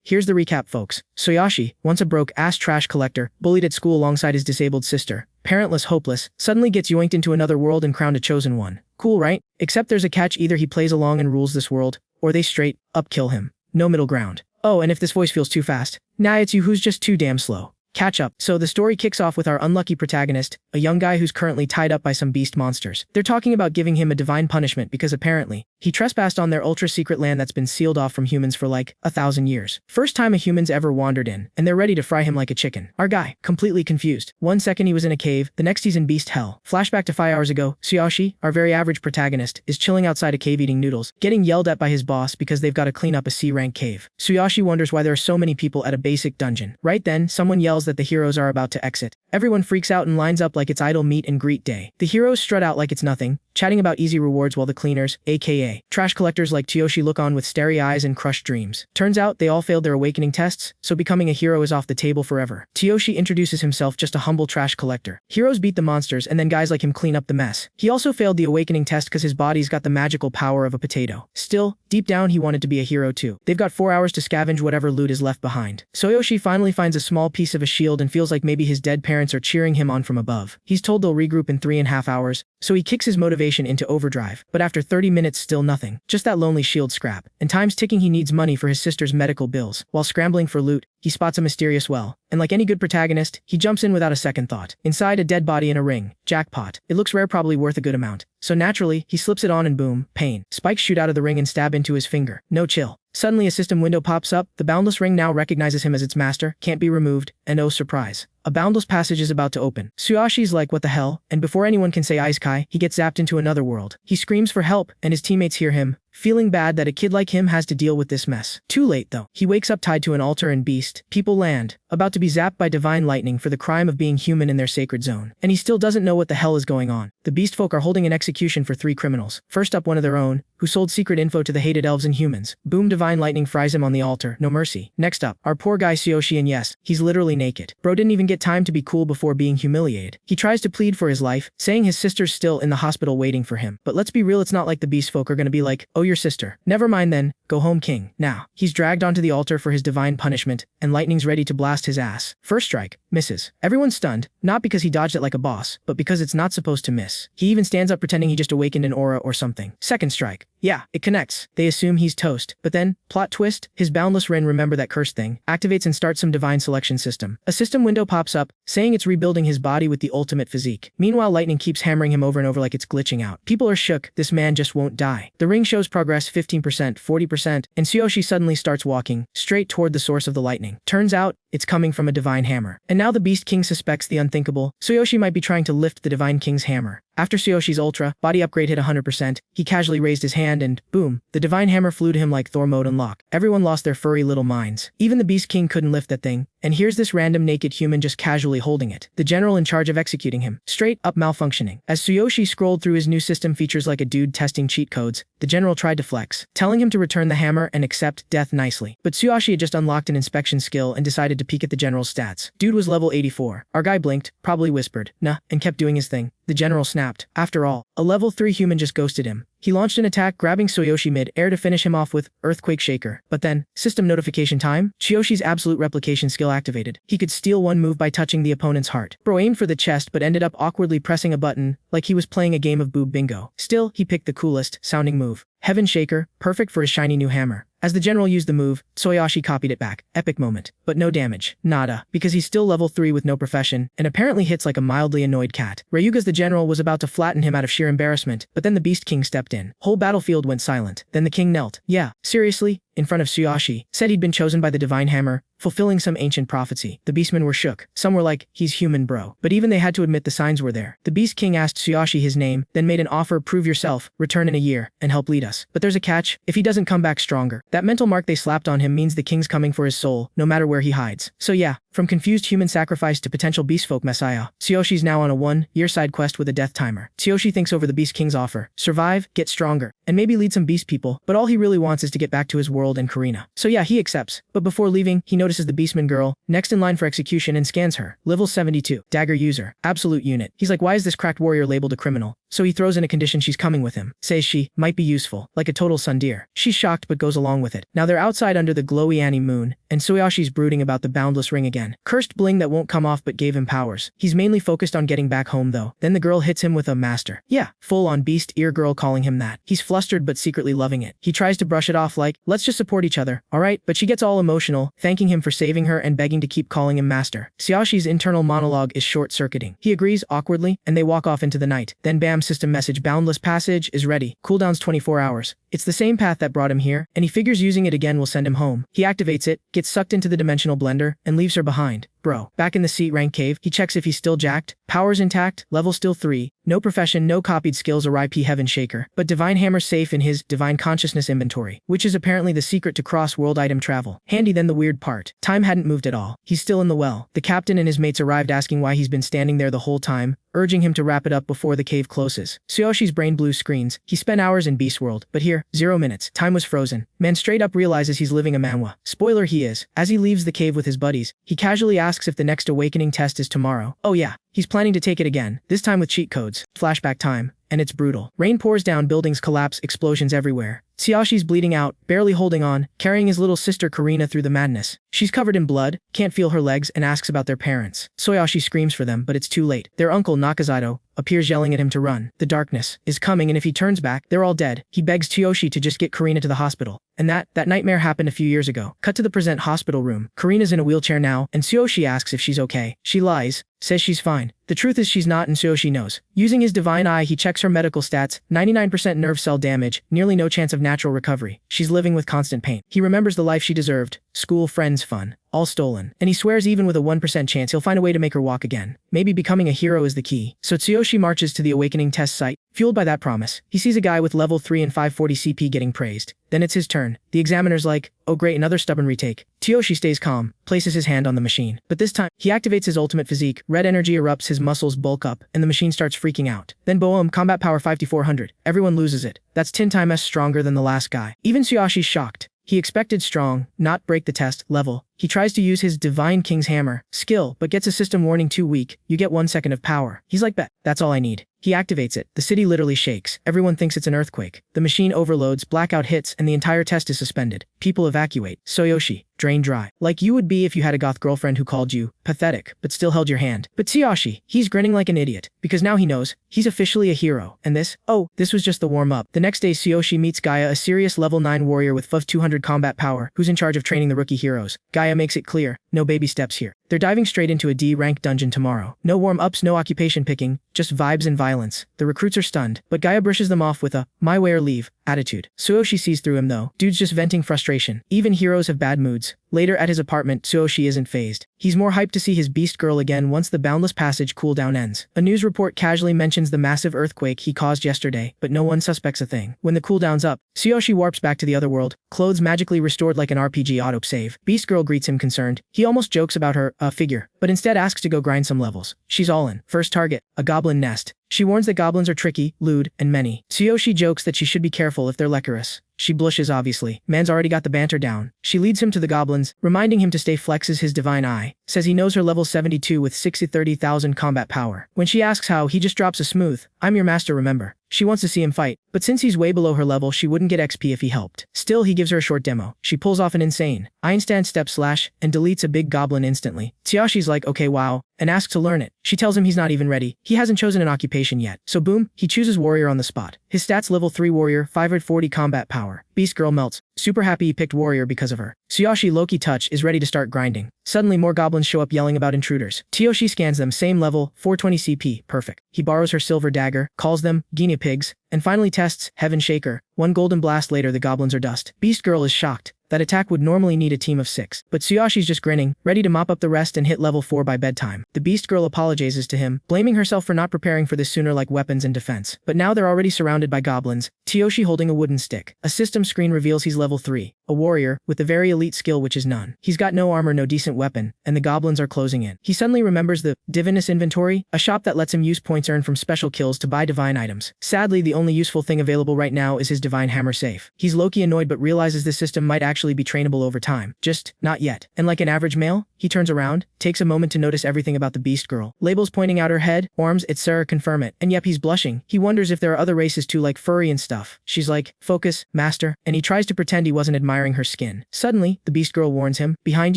Here's the recap, folks. Soyashi, once a broke-ass trash collector, bullied at school alongside his disabled sister, parentless, hopeless, suddenly gets yoinked into another world and crowned a chosen one. Cool, right? Except there's a catch: either he plays along and rules this world, or they straight up kill him. No middle ground. Oh, and if this voice feels too fast, nah, it's you who's just too damn slow. Catch up. So the story kicks off with our unlucky protagonist, a young guy who's currently tied up by some beast monsters. They're talking about giving him a divine punishment because apparently, he trespassed on their ultra-secret land that's been sealed off from humans for like 1,000 years. First time a human's ever wandered in, and they're ready to fry him like a chicken. Our guy, completely confused. One second he was in a cave, the next he's in beast hell. Flashback to 5 hours ago, Soyashi, our very average protagonist, is chilling outside a cave eating noodles, getting yelled at by his boss because they've got to clean up a C-rank cave. Soyashi wonders why there are so many people at a basic dungeon. Right then, someone yells that the heroes are about to exit. Everyone freaks out and lines up like it's idle meet and greet day. The heroes strut out like it's nothing, chatting about easy rewards while the cleaners, aka trash collectors like Tsuyoshi, look on with starry eyes and crushed dreams. Turns out they all failed their awakening tests, so becoming a hero is off the table forever. Tsuyoshi introduces himself, just a humble trash collector. Heroes beat the monsters and then guys like him clean up the mess. He also failed the awakening test because his body's got the magical power of a potato. Still, deep down he wanted to be a hero too. They've got 4 hours to scavenge whatever loot is left behind. Tsuyoshi finally finds a small piece of a shield and feels like maybe his dead parents are cheering him on from above. He's told they'll regroup in 3.5 hours, so he kicks his motivation into overdrive. But after 30 minutes, still nothing. Just that lonely shield scrap. And time's ticking. He needs money for his sister's medical bills. While scrambling for loot, he spots a mysterious well. And like any good protagonist, he jumps in without a second thought. Inside, a dead body in a ring. Jackpot. It looks rare, probably worth a good amount. So naturally, he slips it on and boom, pain. Spikes shoot out of the ring and stab into his finger. No chill. Suddenly a system window pops up. The boundless ring now recognizes him as its master, can't be removed, and oh surprise, a boundless passage is about to open. Tsuyashi's like, what the hell? And before anyone can say Isekai, he gets zapped into another world. He screams for help, and his teammates hear him, feeling bad that a kid like him has to deal with this mess. Too late though. He wakes up tied to an altar in Beast People land, about to be zapped by divine lightning for the crime of being human in their sacred zone. And he still doesn't know what the hell is going on. The beast folk are holding an execution for 3 criminals. First up, one of their own, who sold secret info to the hated elves and humans. Boom, divine lightning fries him on the altar, no mercy. Next up, our poor guy Tsuyoshi, and yes, he's literally naked. Bro didn't even get time to be cool before being humiliated. He tries to plead for his life, saying his sister's still in the hospital waiting for him. But let's be real, it's not like the beast folk are gonna be like, oh, your sister. Never mind then, go home king. Now, he's dragged onto the altar for his divine punishment, and lightning's ready to blast his ass. First strike, misses. Everyone's stunned, not because he dodged it like a boss, but because it's not supposed to miss. He even stands up pretending he just awakened an aura or something. Second strike. Yeah, it connects. They assume he's toast. But then, plot twist, his boundless rin, remember that cursed thing, activates and starts some divine selection system. A system window pops up, saying it's rebuilding his body with the ultimate physique. Meanwhile, lightning keeps hammering him over and over like it's glitching out. People are shook, this man just won't die. The ring shows progress 15%, 40%, and Tsuyoshi suddenly starts walking, straight toward the source of the lightning. Turns out, it's coming from a divine hammer. And now the Beast King suspects the unthinkable. Tsuyoshi might be trying to lift the Divine King's hammer. After Tsuyoshi's ultra body upgrade hit 100%, he casually raised his hand and, boom, the divine hammer flew to him like Thor mode unlock. Everyone lost their furry little minds. Even the Beast King couldn't lift that thing, and here's this random naked human just casually holding it. The general in charge of executing him. Straight up malfunctioning. As Tsuyoshi scrolled through his new system features like a dude testing cheat codes, the general tried to flex, telling him to return the hammer and accept death nicely. But Tsuyoshi had just unlocked an inspection skill and decided to peek at the general's stats. Dude was level 84. Our guy blinked, probably whispered, nah, and kept doing his thing. The general snapped. After all, a level 3 human just ghosted him. He launched an attack, grabbing Tsuyoshi mid-air to finish him off with Earthquake Shaker. But then, system notification time, Tsuyoshi's absolute replication skill activated. He could steal one move by touching the opponent's heart. Bro aimed for the chest but ended up awkwardly pressing a button, like he was playing a game of boob bingo. Still, he picked the coolest sounding move. Heaven Shaker, perfect for his shiny new hammer. As the general used the move, Tsuyoshi copied it back. Epic moment. But no damage. Nada. Because he's still level 3 with no profession, and apparently hits like a mildly annoyed cat. Ryuga's the general was about to flatten him out of sheer embarrassment, but then the Beast King stepped in. Whole battlefield went silent. Then the king knelt. Yeah, seriously? In front of Tsuyoshi, said he'd been chosen by the divine hammer, fulfilling some ancient prophecy. The beastmen were shook. Some were like, he's human bro. But even they had to admit the signs were there. The Beast King asked Tsuyoshi his name, then made an offer: prove yourself, return in a year, and help lead us. But there's a catch: if he doesn't come back stronger. That mental mark they slapped on him means the king's coming for his soul, no matter where he hides. So yeah, from confused human sacrifice to potential beastfolk messiah, Tsuyoshi's now on a 1-year side quest with a death timer. Tsuyoshi thinks over the Beast King's offer: survive, get stronger, and maybe lead some beast people, but all he really wants is to get back to his world and Karina. So yeah, he accepts. But before leaving, he notices the Beastman girl, next in line for execution, and scans her. Level 72. Dagger user. Absolute unit. He's like, why is this cracked warrior labeled a criminal? so he throws in a condition she's coming with him. Says she might be useful, like a total sundeer. She's shocked but goes along with it. Now they're outside under the glowy Annie moon, and Tsuyoshi brooding about the boundless ring again. Cursed bling that won't come off but gave him powers. He's mainly focused on getting back home though. Then the girl hits him with a master. Yeah, full on beast ear girl calling him that. He's flustered but secretly loving it. He tries to brush it off like, let's just support each other, alright? But she gets all emotional, thanking him for saving her and begging to keep calling him master. Tsuyoshi's internal monologue is short-circuiting. He agrees awkwardly, and they walk off into the night. Then bam, system message, boundless passage is ready. Cooldown's 24 hours. It's the same path that brought him here, and he figures using it again will send him home. He activates it, gets sucked into the dimensional blender, and leaves her behind. Bro. Back in the seat rank cave, he checks if he's still jacked. Powers intact, level still 3. No profession, no copied skills or IP Heaven Shaker. But Divine Hammer safe in his Divine Consciousness inventory, which is apparently the secret to cross-world item travel. Handy then the weird part. Time hadn't moved at all. He's still in the well. The captain and his mates arrived asking why he's been standing there the whole time, urging him to wrap it up before the cave closes. Tsuyoshi's brain blue screens. He spent hours in Beast World, but here, 0 minutes. Time was frozen. Man straight up realizes he's living a manhwa. Spoiler he is. As he leaves the cave with his buddies, he casually asks if the next awakening test is tomorrow. Oh yeah. He's planning to take it again, this time with cheat codes. Flashback time. And it's brutal. Rain pours down, buildings collapse, explosions everywhere. Tsuyoshi's bleeding out, barely holding on, carrying his little sister Karina through the madness. She's covered in blood, can't feel her legs, and asks about their parents. Tsuyoshi screams for them, but it's too late. Their uncle, Nakazato, appears yelling at him to run. The darkness is coming, and if he turns back, they're all dead. He begs Tsuyoshi to just get Karina to the hospital. And that nightmare happened a few years ago. Cut to the present hospital room. Karina's in a wheelchair now, and Tsuyoshi asks if she's okay. She lies, says she's fine. The truth is she's not, and Tsuyoshi knows. Using his divine eye, he checks her medical stats, 99% nerve cell damage, nearly no chance of natural recovery. She's living with constant pain. He remembers the life she deserved. School, friends, fun. All stolen. And he swears even with a 1% chance he'll find a way to make her walk again. Maybe becoming a hero is the key. So Tsuyoshi marches to the awakening test site. Fueled by that promise, he sees a guy with level 3 and 540 CP getting praised. Then it's his turn. The examiner's like, oh great, another stubborn retake. Tsuyoshi stays calm, places his hand on the machine. But this time, he activates his ultimate physique, red energy erupts, his muscles bulk up, and the machine starts freaking out. Then boom, combat power 5400. Everyone loses it. That's 10 times stronger than the last guy. Even Tsuyoshi's shocked. He expected strong, not break the test, level. He tries to use his Divine King's Hammer, skill, but gets a system warning too weak, you get 1 second of power. He's like, bet, that's all I need. He activates it. The city literally shakes. Everyone thinks it's an earthquake. The machine overloads, blackout hits, and the entire test is suspended. People evacuate. Tsuyoshi, drained dry. Like you would be if you had a goth girlfriend who called you pathetic, but still held your hand. But Tsuyoshi, he's grinning like an idiot, because now he knows, he's officially a hero. And this was just the warm-up. The next day, Tsuyoshi meets Gaia, a serious level 9 warrior with 200 combat power, who's in charge of training the rookie heroes. Gaia makes it clear, no baby steps here. They're diving straight into a D-rank dungeon tomorrow. No warm-ups, no occupation picking, just vibes and violence. The recruits are stunned, but Gaia brushes them off with a, my way or leave, attitude. Tsuyoshi sees through him though. Dude's just venting frustration. Even heroes have bad moods. Later at his apartment, Tsuyoshi isn't phased. He's more hyped to see his beast girl again once the boundless passage cooldown ends. A news report casually mentions the massive earthquake he caused yesterday, but no one suspects a thing. When the cooldown's up, Tsuyoshi warps back to the other world, clothes magically restored like an RPG autosave. Beast girl greets him concerned. He almost jokes about her, figure, but instead asks to go grind some levels. She's all in. First target, a goblin nest. She warns that goblins are tricky, lewd, and many. Tsuyoshi jokes that she should be careful if they're lecherous. She blushes obviously. Man's already got the banter down. She leads him to the goblins, reminding him to stay flexes his divine eye. Says he knows her level 72 with 30,000 combat power. When she asks how, he just drops a smooth, I'm your master, remember. She wants to see him fight, but since he's way below her level, she wouldn't get XP if he helped. Still, he gives her a short demo. She pulls off an insane Einstein step slash and deletes a big goblin instantly. Tsuyoshi's like, okay, wow, and asks to learn it. She tells him he's not even ready. He hasn't chosen an occupation yet. So boom, he chooses warrior on the spot. His stats level 3 warrior, 540 combat power. Beast girl melts. Super happy he picked warrior because of her. Tsuyoshi Loki touch is ready to start grinding. Suddenly more goblins show up yelling about intruders. Tsuyoshi scans them, same level, 420 CP, perfect. He borrows her silver dagger, calls them guinea pigs, and finally tests Heaven Shaker. 1 golden blast later, the goblins are dust. Beast girl is shocked. That attack would normally need a team of 6. But Tsuyoshi's just grinning, ready to mop up the rest and hit level 4 by bedtime. The beast girl apologizes to him, blaming herself for not preparing for this sooner, like weapons and defense. But now they're already surrounded by goblins, Tsuyoshi holding a wooden stick. A system screen reveals he's level 3, a warrior, with the very elite skill which is none. He's got no armor, no decent weapon, and the goblins are closing in. He suddenly remembers the Divinous Inventory, a shop that lets him use points earned from special kills to buy divine items. Sadly, the only useful thing available right now is his divine hammer safe. He's low-key annoyed but realizes this system might actually be trainable over time. Just, not yet. And like an average male, he turns around, takes a moment to notice everything about the beast girl. Labels pointing out her head, arms, etc. confirm it. And yep, he's blushing. He wonders if there are other races too, like furry and stuff. She's like, focus, master, and he tries to pretend he wasn't admiring her skin. Suddenly, the beast girl warns him, behind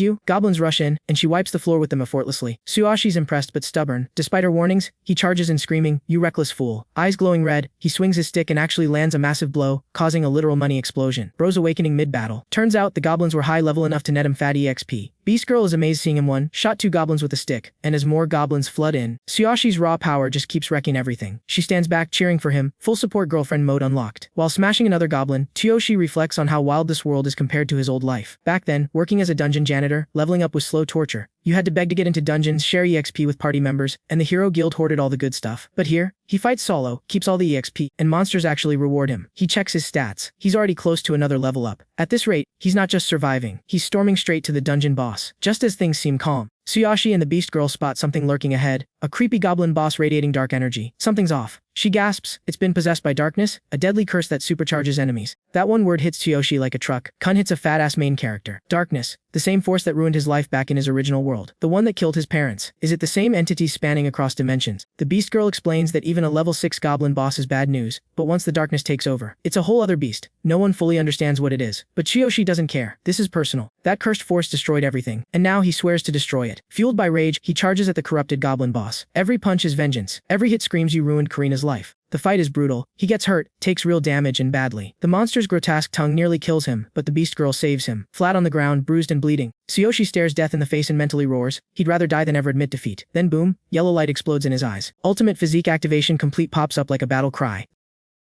you. Goblins rush in, and she wipes the floor with them effortlessly. Tsuyoshi impressed but stubborn. Despite her warnings, he charges in screaming, you reckless fool. Eyes glowing red, he swings his stick and actually lands a massive blow, causing a literal money explosion. Bro's awakening mid-battle. Turns out the goblins were high level enough to net him fatty XP. Beast Girl is amazed seeing him shot 2 goblins with a stick, and as more goblins flood in, Tsuyoshi's raw power just keeps wrecking everything. She stands back cheering for him, full support girlfriend mode unlocked. While smashing another goblin, Tsuyoshi reflects on how wild this world is compared to his old life. Back then, working as a dungeon janitor, leveling up was slow torture. You had to beg to get into dungeons, share EXP with party members, and the hero guild hoarded all the good stuff. But here, he fights solo, keeps all the EXP, and monsters actually reward him. He checks his stats. He's already close to another level up. At this rate, he's not just surviving, he's storming straight to the dungeon boss. Just as things seem calm, Tsuyoshi and the beast girl spot something lurking ahead, a creepy goblin boss radiating dark energy. Something's off. She gasps, it's been possessed by darkness, a deadly curse that supercharges enemies. That one word hits Tsuyoshi like a truck. Kun hits a fat-ass main character. Darkness, the same force that ruined his life back in his original world. The one that killed his parents. Is it the same entity spanning across dimensions? The beast girl explains that even a level 6 goblin boss is bad news, but once the darkness takes over, it's a whole other beast. No one fully understands what it is. But Tsuyoshi doesn't care. This is personal. That cursed force destroyed everything, and now he swears to destroy it. Fueled by rage, he charges at the corrupted goblin boss. Every punch is vengeance. Every hit screams you ruined Karina's life. The fight is brutal. He gets hurt, takes real damage and badly. The monster's grotesque tongue nearly kills him, but the beast girl saves him. Flat on the ground, bruised and bleeding, Tsuyoshi stares death in the face and mentally roars, he'd rather die than ever admit defeat. Then boom, yellow light explodes in his eyes. Ultimate physique activation complete pops up like a battle cry.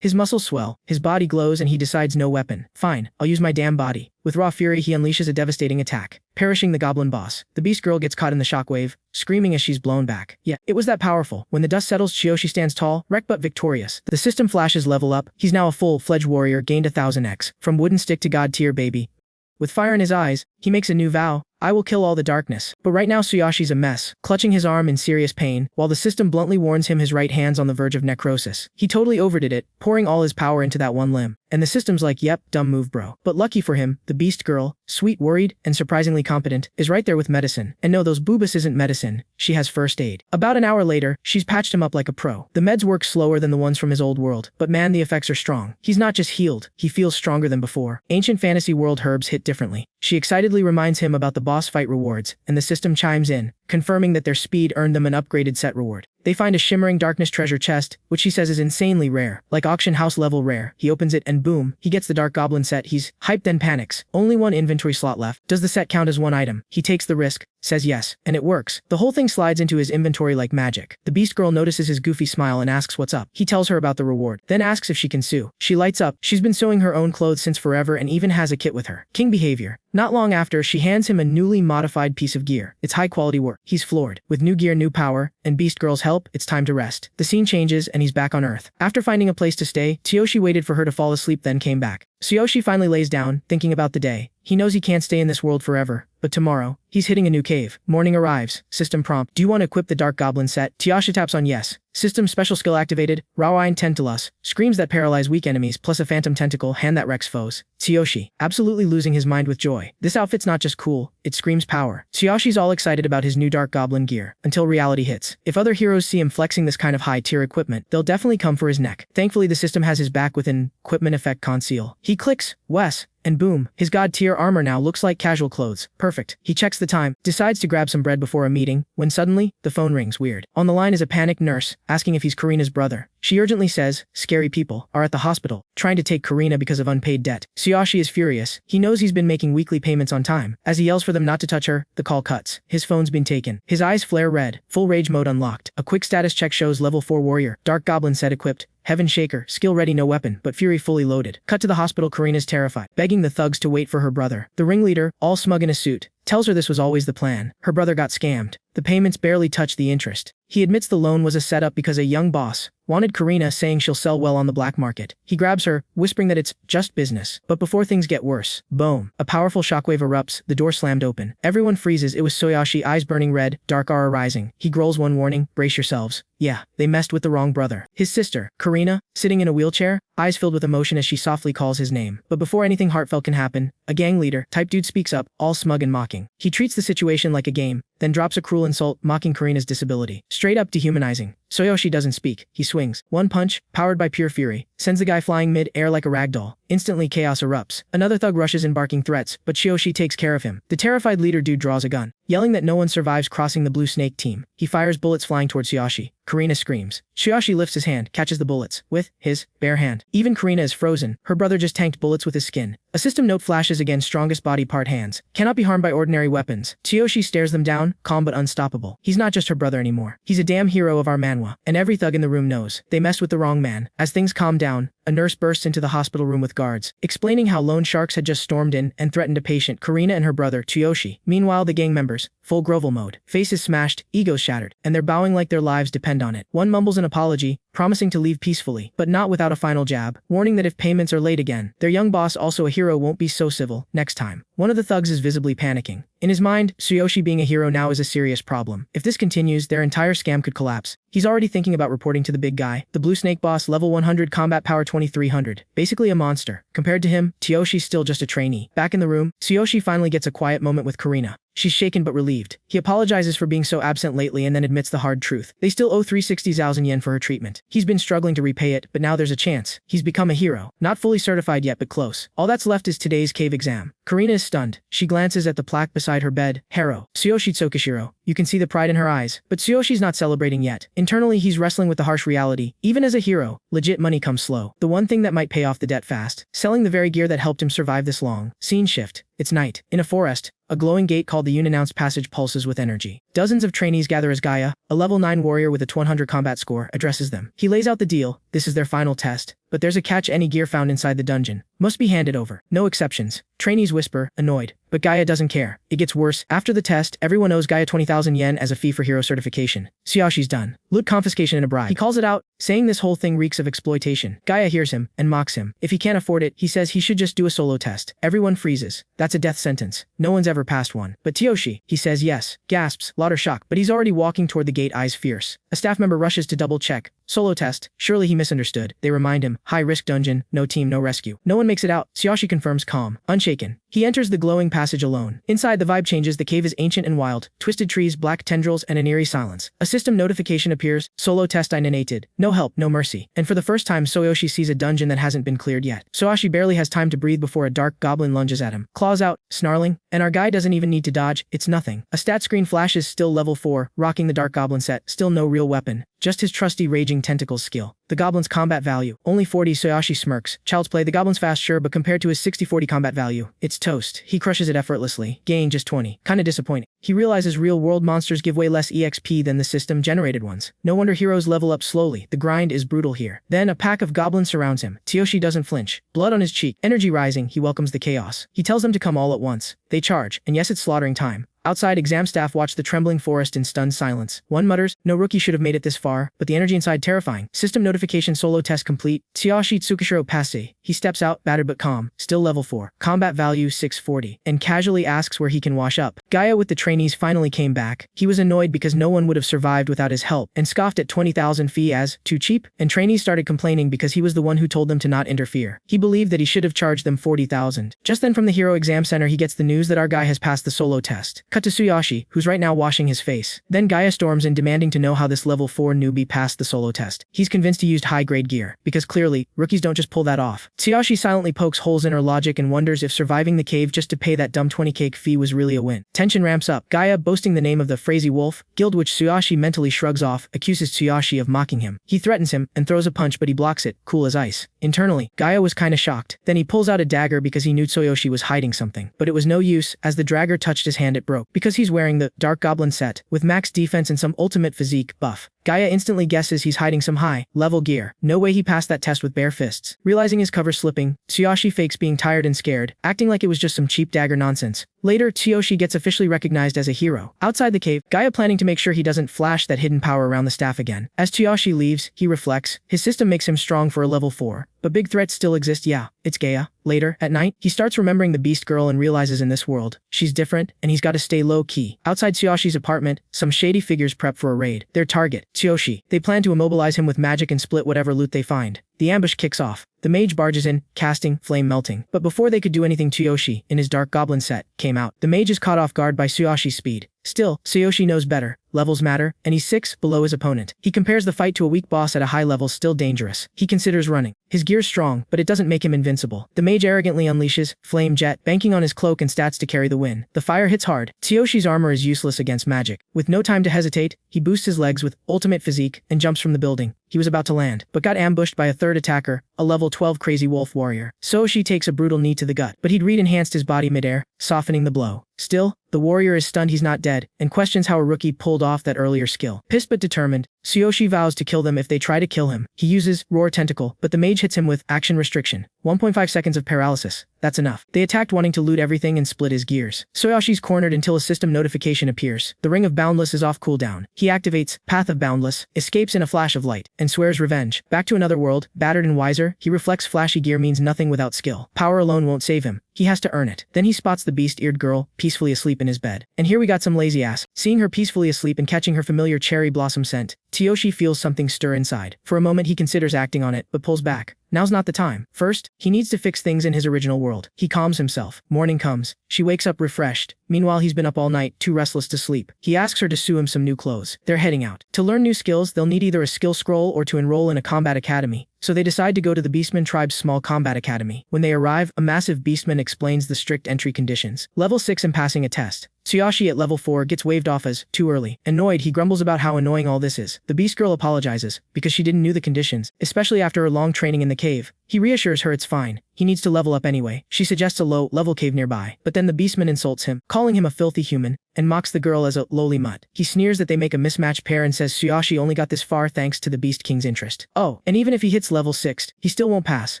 His muscles swell, his body glows and he decides no weapon. Fine, I'll use my damn body. With raw fury he unleashes a devastating attack, perishing the goblin boss. The beast girl gets caught in the shockwave, screaming as she's blown back. Yeah, it was that powerful. When the dust settles, Tsuyoshi stands tall, wrecked but victorious. The system flashes level up, he's now a full-fledged warrior, gained 1000x. From wooden stick to god tier baby. With fire in his eyes, he makes a new vow. I will kill all the darkness. But right now Tsuyoshi's a mess, clutching his arm in serious pain, while the system bluntly warns him his right hand's on the verge of necrosis. He totally overdid it, pouring all his power into that one limb. And the system's like, yep, dumb move bro. But lucky for him, the beast girl, sweet, worried, and surprisingly competent, is right there with medicine. And no, those boobas isn't medicine, she has first aid. About an hour later, she's patched him up like a pro. The meds work slower than the ones from his old world, but man, the effects are strong. He's not just healed, he feels stronger than before. Ancient fantasy world herbs hit differently. She excitedly reminds him about the boss fight rewards, and the system chimes in, confirming that their speed earned them an upgraded set reward. They find a shimmering darkness treasure chest, which he says is insanely rare, like auction house level rare. He opens it and boom, he gets the dark goblin set. He's hyped then panics. Only one inventory slot left. Does the set count as one item? He takes the risk, says yes, and it works. The whole thing slides into his inventory like magic. The beast girl notices his goofy smile and asks what's up. He tells her about the reward, then asks if she can sew. She lights up. She's been sewing her own clothes since forever and even has a kit with her. King behavior. Not long after, she hands him a newly modified piece of gear. It's high quality work. He's floored. With new gear, new power, and beast girl's help, it's time to rest. The scene changes and he's back on Earth. After finding a place to stay, Tsuyoshi waited for her to fall asleep then came back. Tsuyoshi finally lays down, thinking about the day. He knows he can't stay in this world forever, but tomorrow, he's hitting a new cave. Morning arrives. System prompt. Do you want to equip the Dark Goblin set? Tsuyoshi taps on yes. System special skill activated. Rawain Tentulus. Screams that paralyze weak enemies plus a phantom tentacle hand that wrecks foes. Tsuyoshi, absolutely losing his mind with joy. This outfit's not just cool, it screams power. Tsuyoshi's all excited about his new Dark Goblin gear, until reality hits. If other heroes see him flexing this kind of high-tier equipment, they'll definitely come for his neck. Thankfully the system has his back with an equipment effect conceal. He clicks, Wes, and boom, his god-tier armor now looks like casual clothes. Perfect. He checks the time, decides to grab some bread before a meeting, when suddenly, the phone rings weird. On the line is a panicked nurse, asking if he's Karina's brother. She urgently says, scary people are at the hospital, trying to take Karina because of unpaid debt. Tsuyoshi is furious. He knows he's been making weekly payments on time. As he yells for them not to touch her, the call cuts. His phone's been taken. His eyes flare red, full rage mode unlocked. A quick status check shows level 4 warrior, Dark Goblin set equipped. Heaven Shaker, skill ready no weapon, but fury fully loaded. Cut to the hospital. Karina's terrified, begging the thugs to wait for her brother. The ringleader, all smug in a suit, tells her this was always the plan. Her brother got scammed. The payments barely touch the interest. He admits the loan was a setup because a young boss wanted Karina, saying she'll sell well on the black market. He grabs her, whispering that it's just business. But before things get worse, boom, a powerful shockwave erupts, the door slammed open. Everyone freezes. It was Soyashi, eyes burning red, dark aura rising. He growls one warning, brace yourselves. Yeah, they messed with the wrong brother. His sister, Karina, sitting in a wheelchair, eyes filled with emotion as she softly calls his name. But before anything heartfelt can happen, a gang leader, type dude, speaks up, all smug and mocking. He treats the situation like a game, then drops a cruel insult, mocking Karina's disability. Straight up dehumanizing. Soyoshi doesn't speak. He swings. One punch, powered by pure fury, sends the guy flying mid-air like a ragdoll. Instantly chaos erupts. Another thug rushes in barking threats, but Shioshi takes care of him. The terrified leader dude draws a gun, yelling that no one survives crossing the blue snake team. He fires bullets flying towards Shioshi. Karina screams. Shioshi lifts his hand, catches the bullets, with his bare hand. Even Karina is frozen. Her brother just tanked bullets with his skin. A system note flashes again, strongest body part hands. Cannot be harmed by ordinary weapons. Shioshi stares them down, calm but unstoppable. He's not just her brother anymore. He's a damn hero of our manhwa. And every thug in the room knows. They messed with the wrong man. As things calm down, a nurse bursts into the hospital room with guards, explaining how loan sharks had just stormed in and threatened a patient, Karina and her brother, Tsuyoshi. Meanwhile, the gang members, full grovel mode, faces smashed, egos shattered, and they're bowing like their lives depend on it. One mumbles an apology, promising to leave peacefully, but not without a final jab, warning that if payments are late again, their young boss, also a hero, won't be so civil next time. One of the thugs is visibly panicking. In his mind, Tsuyoshi being a hero now is a serious problem. If this continues, their entire scam could collapse. He's already thinking about reporting to the big guy, the blue snake boss, level 100, combat power 2300. Basically a monster. Compared to him, Tsushi's still just a trainee. Back in the room, Tsuyoshi finally gets a quiet moment with Karina. She's shaken but relieved. He apologizes for being so absent lately and then admits the hard truth. They still owe 360,000 yen for her treatment. He's been struggling to repay it, but now there's a chance. He's become a hero. Not fully certified yet, but close. All that's left is today's cave exam. Karina is stunned. She glances at the plaque beside her bed. Hero. Tsuyoshi Tsukishiro. You can see the pride in her eyes. But Tsuyoshi's not celebrating yet. Internally, he's wrestling with the harsh reality. Even as a hero, legit money comes slow. The one thing that might pay off the debt fast. Selling the very gear that helped him survive this long. Scene shift. It's night. In a forest, a glowing gate called the unannounced passage pulses with energy. Dozens of trainees gather as Gaia, a level 9 warrior with a 100 combat score, addresses them. He lays out the deal. This is their final test. But there's a catch: any gear found inside the dungeon must be handed over. No exceptions. Trainees whisper, annoyed. But Gaia doesn't care. It gets worse. After the test, everyone owes Gaia 20,000 yen as a fee for hero certification. Tsushi's done. Loot confiscation and a bribe. He calls it out, saying this whole thing reeks of exploitation. Gaia hears him and mocks him. If he can't afford it, he says he should just do a solo test. Everyone freezes. That's a death sentence. No one's ever passed one. But Tsuyoshi, he says yes. Gasps, louder shock, but he's already walking toward the gate, eyes fierce. A staff member rushes to double check. Solo test. Surely he misunderstood. They remind him, high-risk dungeon, no team, no rescue. No one makes it out. Tsuyoshi confirms, calm, unshaken. He enters the glowing passage alone. Inside, the vibe changes. The cave is ancient and wild. Twisted trees, black tendrils, and an eerie silence. A system notification appears. Solo test initiated. No help, no mercy. And for the first time, Tsuyoshi sees a dungeon that hasn't been cleared yet. Tsuyoshi barely has time to breathe before a dark goblin lunges at him. Claws out, snarling, and our guy doesn't even need to dodge. It's nothing. A stat screen flashes, still level 4, rocking the dark goblin set. Still no real weapon. Just his trusty raging tentacles skill. The goblin's combat value, only 40. Tsuyoshi smirks. Child's play. The goblin's fast, sure, but compared to his 60-40 combat value, it's toast. He crushes it effortlessly. Gain just 20. Kinda disappointing. He realizes real-world monsters give way less EXP than the system-generated ones. No wonder heroes level up slowly. The grind is brutal here. Then a pack of goblins surrounds him. Tsuyoshi doesn't flinch. Blood on his cheek. Energy rising, he welcomes the chaos. He tells them to come all at once. They charge, and yes, it's slaughtering time. Outside, exam staff watch the trembling forest in stunned silence. One mutters, no rookie should have made it this far, but the energy inside terrifying. System notification: solo test complete. Tsuyoshi Tsukishiro passe. He steps out, battered but calm, still level 4. Combat value 640, and casually asks where he can wash up. Gaia with the trainees finally came back. He was annoyed because no one would have survived without his help, and scoffed at 20,000 fee as too cheap, and trainees started complaining because he was the one who told them to not interfere. He believed that he should have charged them 40,000. Just then from the Hero Exam Center he gets the news that our guy has passed the solo test. Cut to Tsuyoshi, who's right now washing his face. Then Gaia storms in, demanding to know how this level 4 newbie passed the solo test. He's convinced he used high-grade gear, because clearly, rookies don't just pull that off. Tsuyoshi silently pokes holes in her logic and wonders if surviving the cave just to pay that dumb 20k fee was really a win. Tension ramps up. Gaia, boasting the name of the Frazee Wolf Guild, which Tsuyoshi mentally shrugs off, accuses Tsuyoshi of mocking him. He threatens him, and throws a punch, but he blocks it, cool as ice. Internally, Gaia was kinda shocked. Then he pulls out a dagger because he knew Tsuyoshi was hiding something. But it was no use. As the dagger touched his hand, it broke. Because he's wearing the Dark Goblin set, with max defense and some ultimate physique buff. Gaia instantly guesses he's hiding some high-level gear. No way he passed that test with bare fists. Realizing his cover slipping, Tsuyoshi fakes being tired and scared, acting like it was just some cheap dagger nonsense. Later, Tsuyoshi gets officially recognized as a hero. Outside the cave, Gaia planning to make sure he doesn't flash that hidden power around the staff again. As Tsuyoshi leaves, he reflects. His system makes him strong for a level 4. But big threats still exist. Yeah, it's Gaia. Later, at night, he starts remembering the beast girl and realizes in this world, she's different, and he's got to stay low-key. Outside Tsuyoshi's apartment, some shady figures prep for a raid. Their target, Tsuyoshi. They plan to immobilize him with magic and split whatever loot they find. The ambush kicks off. The mage barges in, casting flame melting. But before they could do anything, Tsuyoshi, in his dark goblin set, came out. The mage is caught off guard by Tsuyoshi's speed. Still, Tsuyoshi knows better. Levels matter, and he's 6 below his opponent. He compares the fight to a weak boss at a high level still dangerous. He considers running. His gear's strong, but it doesn't make him invincible. The mage arrogantly unleashes Flame Jet, banking on his cloak and stats to carry the win. The fire hits hard. Tsuyoshi's armor is useless against magic. With no time to hesitate, he boosts his legs with ultimate physique and jumps from the building. He was about to land, but got ambushed by a third attacker, a level 12 crazy wolf warrior. Tsuyoshi takes a brutal knee to the gut, but he'd re-enhanced his body midair, softening the blow. Still, the warrior is stunned he's not dead, and questions how a rookie pulled off that earlier skill. Pissed but determined, Tsuyoshi vows to kill them if they try to kill him. He uses Roar Tentacle, but the mage hits him with Action Restriction. 1.5 seconds of paralysis. That's enough. They attacked wanting to loot everything and split his gears. Tsuyoshi's cornered until a system notification appears. The Ring of Boundless is off cooldown. He activates Path of Boundless, escapes in a flash of light, and swears revenge. Back to another world, battered and wiser, he reflects flashy gear means nothing without skill. Power alone won't save him. He has to earn it. Then he spots the beast-eared girl, peacefully asleep in his bed. And here we got some lazy ass. Seeing her peacefully asleep and catching her familiar cherry blossom scent, Tsuyoshi feels something stir inside. For a moment he considers acting on it, but pulls back. Now's not the time. First, he needs to fix things in his original world. He calms himself. Morning comes. She wakes up refreshed. Meanwhile, he's been up all night, too restless to sleep. He asks her to sew him some new clothes. They're heading out. To learn new skills, they'll need either a skill scroll or to enroll in a combat academy. So they decide to go to the Beastman tribe's small combat academy. When they arrive, a massive beastman explains the strict entry conditions. Level 6 and passing a test. Tsuyoshi at level 4 gets waved off as too early. Annoyed, he grumbles about how annoying all this is. The beast girl apologizes, because she didn't know the conditions, especially after her long training in the cave. He reassures her it's fine. He needs to level up anyway. She suggests a low-level cave nearby, but then the beastman insults him, calling him a filthy human, and mocks the girl as a lowly mutt. He sneers that they make a mismatched pair and says Tsuyoshi only got this far thanks to the Beast King's interest. Oh, and even if he hits level 6, he still won't pass.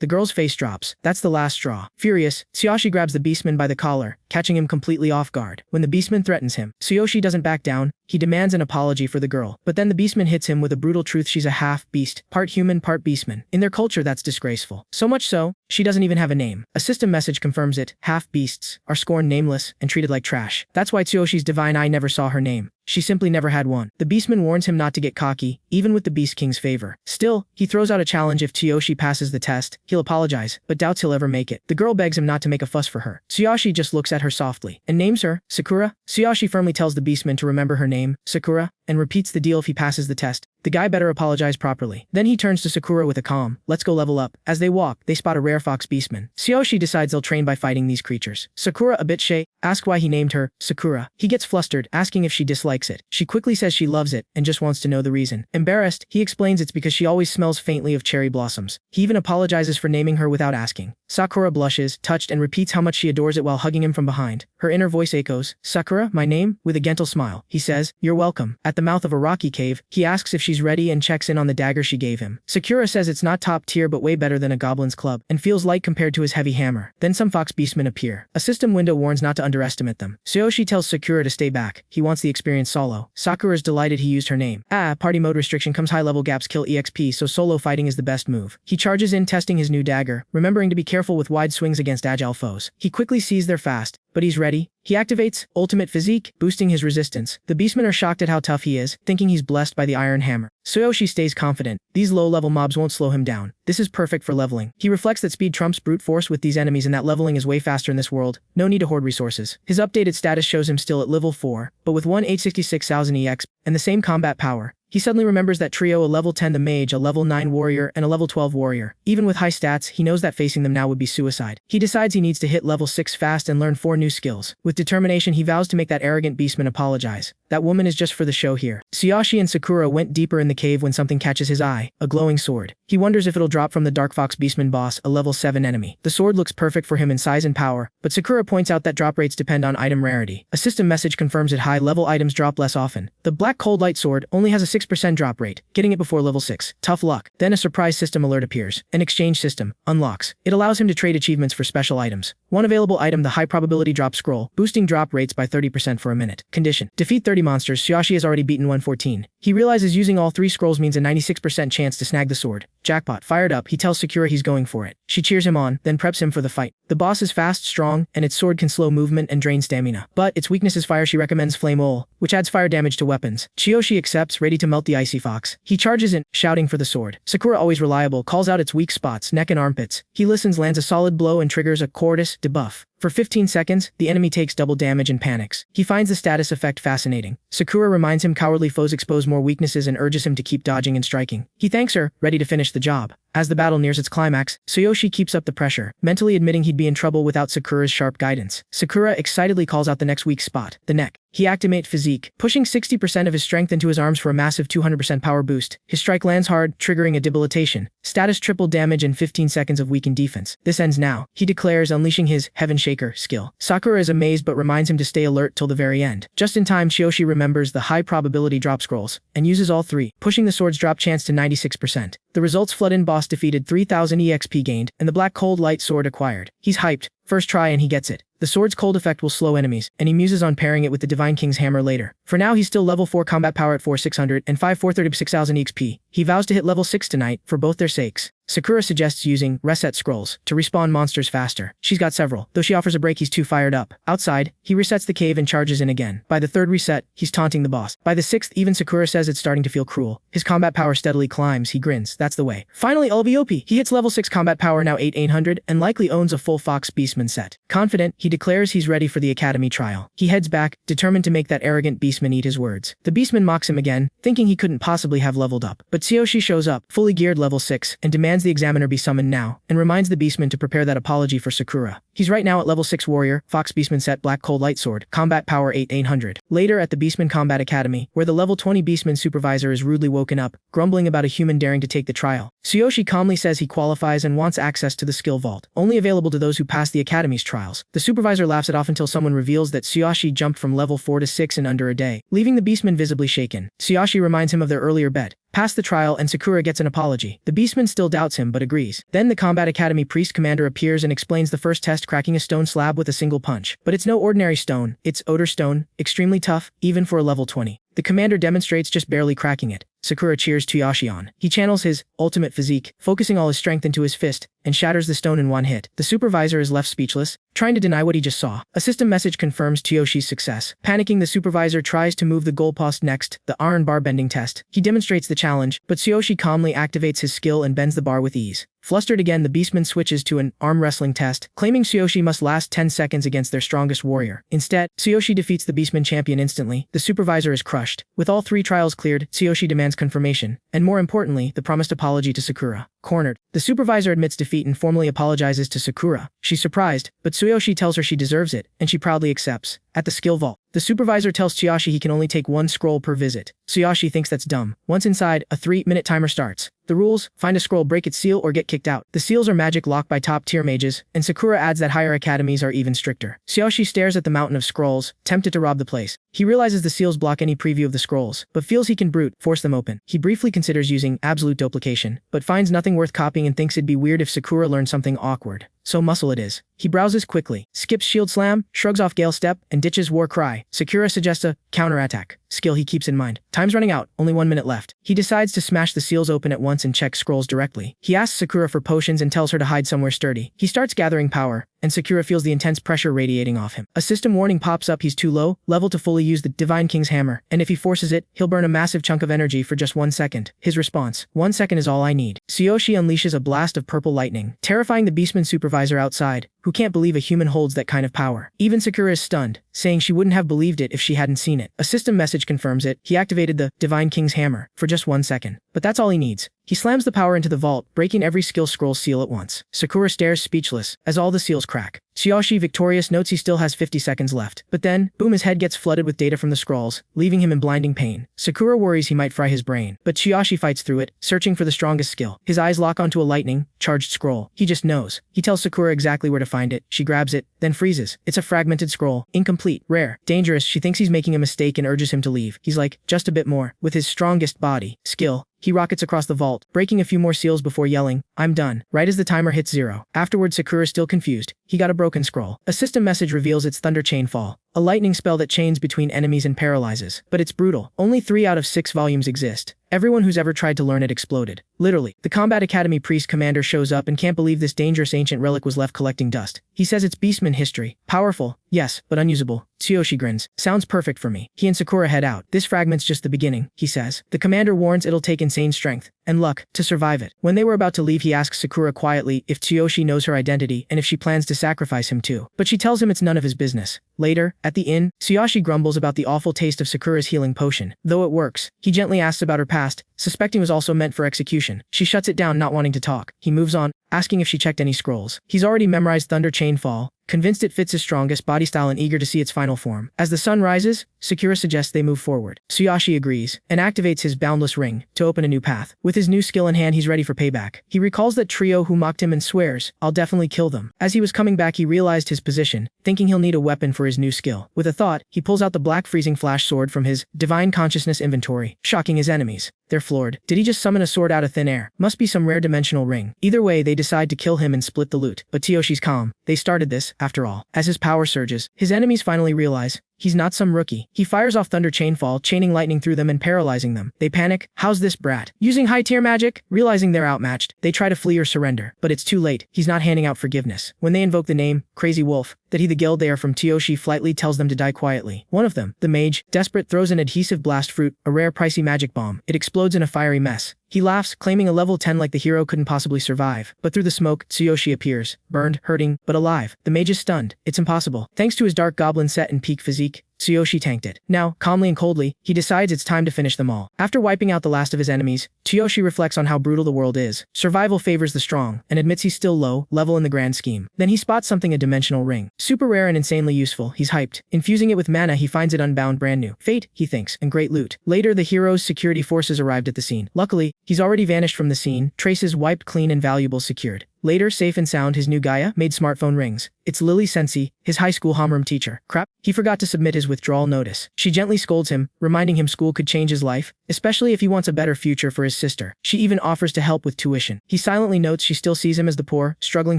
The girl's face drops. That's the last straw. Furious, Tsuyoshi grabs the beastman by the collar, catching him completely off guard. When the beastman threatens him, Tsuyoshi doesn't back down. He demands an apology for the girl, but then the beastman hits him with a brutal truth: she's a half-beast, part human, part beastman. In their culture, that's disgraceful. So much so, she doesn't even have a name. A system message confirms it. Half-beasts are scorned, nameless, and treated like trash. That's why Tsuyoshi's divine eye never saw her name. She simply never had one. The beastman warns him not to get cocky, even with the Beast King's favor. Still, he throws out a challenge: if Tsuyoshi passes the test, he'll apologize, but doubts he'll ever make it. The girl begs him not to make a fuss for her. Tsuyoshi just looks at her softly, and names her Sakura. Tsuyoshi firmly tells the beastman to remember her name, Sakura, and repeats the deal: if he passes the test, the guy better apologize properly. Then he turns to Sakura with a calm, "Let's go level up." As they walk, they spot a rare fox beastman. Tsuyoshi decides they'll train by fighting these creatures. Sakura, a bit shy, asks why he named her Sakura. He gets flustered, asking if she dislikes it. She quickly says she loves it, and just wants to know the reason. Embarrassed, he explains it's because she always smells faintly of cherry blossoms. He even apologizes for naming her without asking. Sakura blushes, touched, and repeats how much she adores it while hugging him from behind. Her inner voice echoes, "Sakura, my name?" With a gentle smile, he says, "You're welcome." At the mouth of a rocky cave, he asks if she's ready and checks in on the dagger she gave him. Sakura says it's not top tier but way better than a goblin's club, and feels light compared to his heavy hammer. Then some fox beastmen appear. A system window warns not to underestimate them. Tsuyoshi tells Sakura to stay back. He wants the experience solo. Sakura's delighted he used her name. Party mode restriction comes: high-level gaps kill EXP, so solo fighting is the best move. He charges in, testing his new dagger, remembering to be careful with wide swings against agile foes. He quickly sees they're fast, but he's ready. He activates Ultimate Physique, boosting his resistance. The beastmen are shocked at how tough he is, thinking he's blessed by the iron hammer. Tsuyoshi stays confident. These low-level mobs won't slow him down. This is perfect for leveling. He reflects that speed trumps brute force with these enemies and that leveling is way faster in this world. No need to hoard resources. His updated status shows him still at level 4, but with 1,866,000 EX and the same combat power. He suddenly remembers that trio: a level 10 the mage, a level 9 warrior, and a level 12 warrior. Even with high stats, he knows that facing them now would be suicide. He decides he needs to hit level 6 fast and learn 4 new skills. With determination, he vows to make that arrogant beastman apologize. That woman is just for the show here. Tsuyoshi and Sakura went deeper in the cave when something catches his eye, a glowing sword. He wonders if it'll drop from the Dark Fox Beastman boss, a level 7 enemy. The sword looks perfect for him in size and power, but Sakura points out that drop rates depend on item rarity. A system message confirms that high-level items drop less often. The Black Cold Light sword only has a 6% drop rate, getting it before level 6. Tough luck. Then a surprise system alert appears. An exchange system unlocks. It allows him to trade achievements for special items. One available item, the high probability drop scroll, boosting drop rates by 30% for a minute. Condition: defeat 30 monsters. Tsuyoshi has already beaten 114. He realizes using all 3 scrolls means a 96% chance to snag the sword. Jackpot. Fired up, he tells Sakura he's going for it. She cheers him on, then preps him for the fight. The boss is fast, strong, and its sword can slow movement and drain stamina. But its weakness is fire. She recommends Flame Oil, which adds fire damage to weapons. Tsuyoshi accepts, ready to melt the icy fox. He charges in, shouting for the sword. Sakura, always reliable, calls out its weak spots, neck and armpits. He listens, lands a solid blow, and triggers a Cordis debuff. For 15 seconds, the enemy takes double damage and panics. He finds the status effect fascinating. Sakura reminds him cowardly foes expose more weaknesses and urges him to keep dodging and striking. He thanks her, ready to finish the job. As the battle nears its climax, Tsuyoshi keeps up the pressure, mentally admitting he'd be in trouble without Sakura's sharp guidance. Sakura excitedly calls out the next weak spot, the neck. He activates Physique, pushing 60% of his strength into his arms for a massive 200% power boost. His strike lands hard, triggering a debilitation. Status triple damage and 15 seconds of weakened defense. This ends now, he declares, unleashing his Heaven Shaker skill. Sakura is amazed but reminds him to stay alert till the very end. Just in time, Tsuyoshi remembers the high probability drop scrolls, and uses all 3, pushing the sword's drop chance to 96%. The results flood in. Boss defeated, 3000 EXP gained, and the Black Cold Light sword acquired. He's hyped. First try and he gets it. The sword's cold effect will slow enemies, and he muses on pairing it with the Divine King's hammer later. For now, he's still level 4 combat power at 4600 and 436,000 EXP. He vows to hit level 6 tonight, for both their sakes. Sakura suggests using reset scrolls to respawn monsters faster. She's got several, though she offers a break. He's too fired up. Outside, he resets the cave and charges in again. By the 3rd reset, he's taunting the boss. By the 6th, even Sakura says it's starting to feel cruel. His combat power steadily climbs. He grins. That's the way. Finally, LVOP. He hits level 6 combat power, now 8,800, and likely owns a full Fox Beastman set. Confident, he declares he's ready for the academy trial. He heads back, determined to make that arrogant Beastman eat his words. The Beastman mocks him again, thinking he couldn't possibly have leveled up. But Tsuyoshi shows up, fully geared level 6, and demands the examiner be summoned now, and reminds the Beastman to prepare that apology for Sakura. He's right now at level 6 warrior, Fox Beastman set, Black Cold Light sword, combat power 8,800. Later at the Beastman Combat Academy, where the level 20 Beastman supervisor is rudely woken up, grumbling about a human daring to take the trial. Tsuyoshi calmly says he qualifies and wants access to the skill vault, only available to those who pass the academy's trials. The supervisor laughs it off until someone reveals that Tsuyoshi jumped from level 4 to 6 in under a day, leaving the Beastman visibly shaken. Tsuyoshi reminds him of their earlier bet. Pass the trial and Sakura gets an apology. The Beastman still doubts him but agrees. Then the Combat Academy priest commander appears and explains the first test, cracking a stone slab with a single punch. But it's no ordinary stone, it's Odor Stone, extremely tough, even for a level 20. The commander demonstrates just barely cracking it. Sakura cheers Tsuyoshi on. He channels his ultimate physique, focusing all his strength into his fist, and shatters the stone in one hit. The supervisor is left speechless, trying to deny what he just saw. A system message confirms Tsuyoshi's success. Panicking, the supervisor tries to move the goalpost next, the iron bar bending test. He demonstrates the challenge, but Tsuyoshi calmly activates his skill and bends the bar with ease. Flustered again, the Beastman switches to an arm wrestling test, claiming Tsuyoshi must last 10 seconds against their strongest warrior. Instead, Tsuyoshi defeats the Beastman champion instantly. The supervisor is crushed. With all 3 trials cleared, Tsuyoshi demands confirmation, and more importantly, the promised apology to Sakura. Cornered, the supervisor admits defeat and formally apologizes to Sakura. She's surprised, but Tsuyoshi tells her she deserves it, and she proudly accepts. At the skill vault, the supervisor tells Tsuyoshi he can only take 1 scroll per visit. Tsuyoshi thinks that's dumb. Once inside, a 3-minute timer starts. The rules: find a scroll, break its seal, or get kicked out. The seals are magic locked by top-tier mages, and Sakura adds that higher academies are even stricter. Tsuyoshi stares at the mountain of scrolls, tempted to rob the place. He realizes the seals block any preview of the scrolls, but feels he can brute force them open. He briefly considers using absolute duplication, but finds nothing worth copying and thinks it'd be weird if Sakura learned something awkward. So muscle it is. He browses quickly, skips Shield Slam, shrugs off Gale Step, and ditches War Cry. Sakura suggests a counterattack skill he keeps in mind. Time's running out, only 1 minute left. He decides to smash the seals open at once and check scrolls directly. He asks Sakura for potions and tells her to hide somewhere sturdy. He starts gathering power, and Sakura feels the intense pressure radiating off him. A system warning pops up: he's too low level to fully use the Divine King's hammer, and if he forces it, he'll burn a massive chunk of energy for just 1 second. His response: 1 second is all I need. Tsuyoshi unleashes a blast of purple lightning, terrifying the Beastman supervisor outside, who can't believe a human holds that kind of power. Even Sakura is stunned, saying she wouldn't have believed it if she hadn't seen it. A system message confirms it. He activated the Divine King's hammer for just 1 second. But that's all he needs. He slams the power into the vault, breaking every skill scroll seal at once. Sakura stares speechless as all the seals crack. Tsuyoshi, victorious, notes he still has 50 seconds left. But then, boom, his head gets flooded with data from the scrolls, leaving him in blinding pain. Sakura worries he might fry his brain, but Tsuyoshi fights through it, searching for the strongest skill. His eyes lock onto a lightning-charged scroll. He just knows. He tells Sakura exactly where to find it. She grabs it, then freezes. It's a fragmented scroll. Incomplete. Rare. Dangerous. She thinks he's making a mistake and urges him to leave. He's like, just a bit more. With his strongest body skill, he rockets across the vault, breaking a few more seals before yelling, "I'm done," right as the timer hits 0. Afterwards, Sakura's still confused. He got a broken scroll. A system message reveals it's Thunder Chain Fall, a lightning spell that chains between enemies and paralyzes. But it's brutal. Only 3 out of 6 volumes exist. Everyone who's ever tried to learn it exploded. Literally. The Combat Academy priest commander shows up and can't believe this dangerous ancient relic was left collecting dust. He says it's Beastman history. Powerful, yes, but unusable. Tsuyoshi grins. Sounds perfect for me. He and Sakura head out. This fragment's just the beginning, he says. The commander warns it'll take insane strength and luck to survive it. When they were about to leave, he asks Sakura quietly if Tsuyoshi knows her identity and if she plans to sacrifice him too. But she tells him it's none of his business. Later, at the inn, Tsuyoshi grumbles about the awful taste of Sakura's healing potion. Though it works, he gently asks about her past, suspecting it was also meant for execution. She shuts it down, not wanting to talk. He moves on, asking if she checked any scrolls. He's already memorized Thunder Chain Fall, convinced it fits his strongest body style and eager to see its final form. As the sun rises, Sakura suggests they move forward. Tsuyoshi agrees, and activates his boundless ring to open a new path. With his new skill in hand, he's ready for payback. He recalls that trio who mocked him and swears, "I'll definitely kill them." As he was coming back, he realized his position, thinking he'll need a weapon for his new skill. With a thought, he pulls out the black freezing flash sword from his divine consciousness inventory, shocking his enemies. They're floored. Did he just summon a sword out of thin air? Must be some rare dimensional ring. Either way, they decide to kill him and split the loot. But Tsushi's calm. They started this, after all. As his power surges, his enemies finally realize he's not some rookie. He fires off Thunder Chainfall, chaining lightning through them and paralyzing them. They panic. How's this brat using high-tier magic? Realizing they're outmatched, they try to flee or surrender. But it's too late. He's not handing out forgiveness. When they invoke the name, Crazy Wolf, that the guild they are from, Tsuyoshi flightly tells them to die quietly. One of them, the mage, desperate, throws an adhesive blast fruit, a rare pricey magic bomb. It explodes in a fiery mess. He laughs, claiming a level 10 like the hero couldn't possibly survive. But through the smoke, Tsuyoshi appears, burned, hurting, but alive. The mage is stunned. It's impossible. Thanks to his dark goblin set and peak physique, Tsuyoshi tanked it. Now, calmly and coldly, he decides it's time to finish them all. After wiping out the last of his enemies, Tsuyoshi reflects on how brutal the world is. Survival favors the strong, and admits he's still low level in the grand scheme. Then he spots something, a dimensional ring. Super rare and insanely useful. He's hyped. Infusing it with mana, he finds it unbound, brand new. Fate, he thinks, and great loot. Later, the hero's security forces arrived at the scene. Luckily, he's already vanished from the scene, traces wiped clean and valuables secured. Later, safe and sound, his new Gaia-made smartphone rings. It's Lily Sensei, his high school homeroom teacher. Crap, he forgot to submit his withdrawal notice. She gently scolds him, reminding him school could change his life, especially if he wants a better future for his sister. She even offers to help with tuition. He silently notes she still sees him as the poor, struggling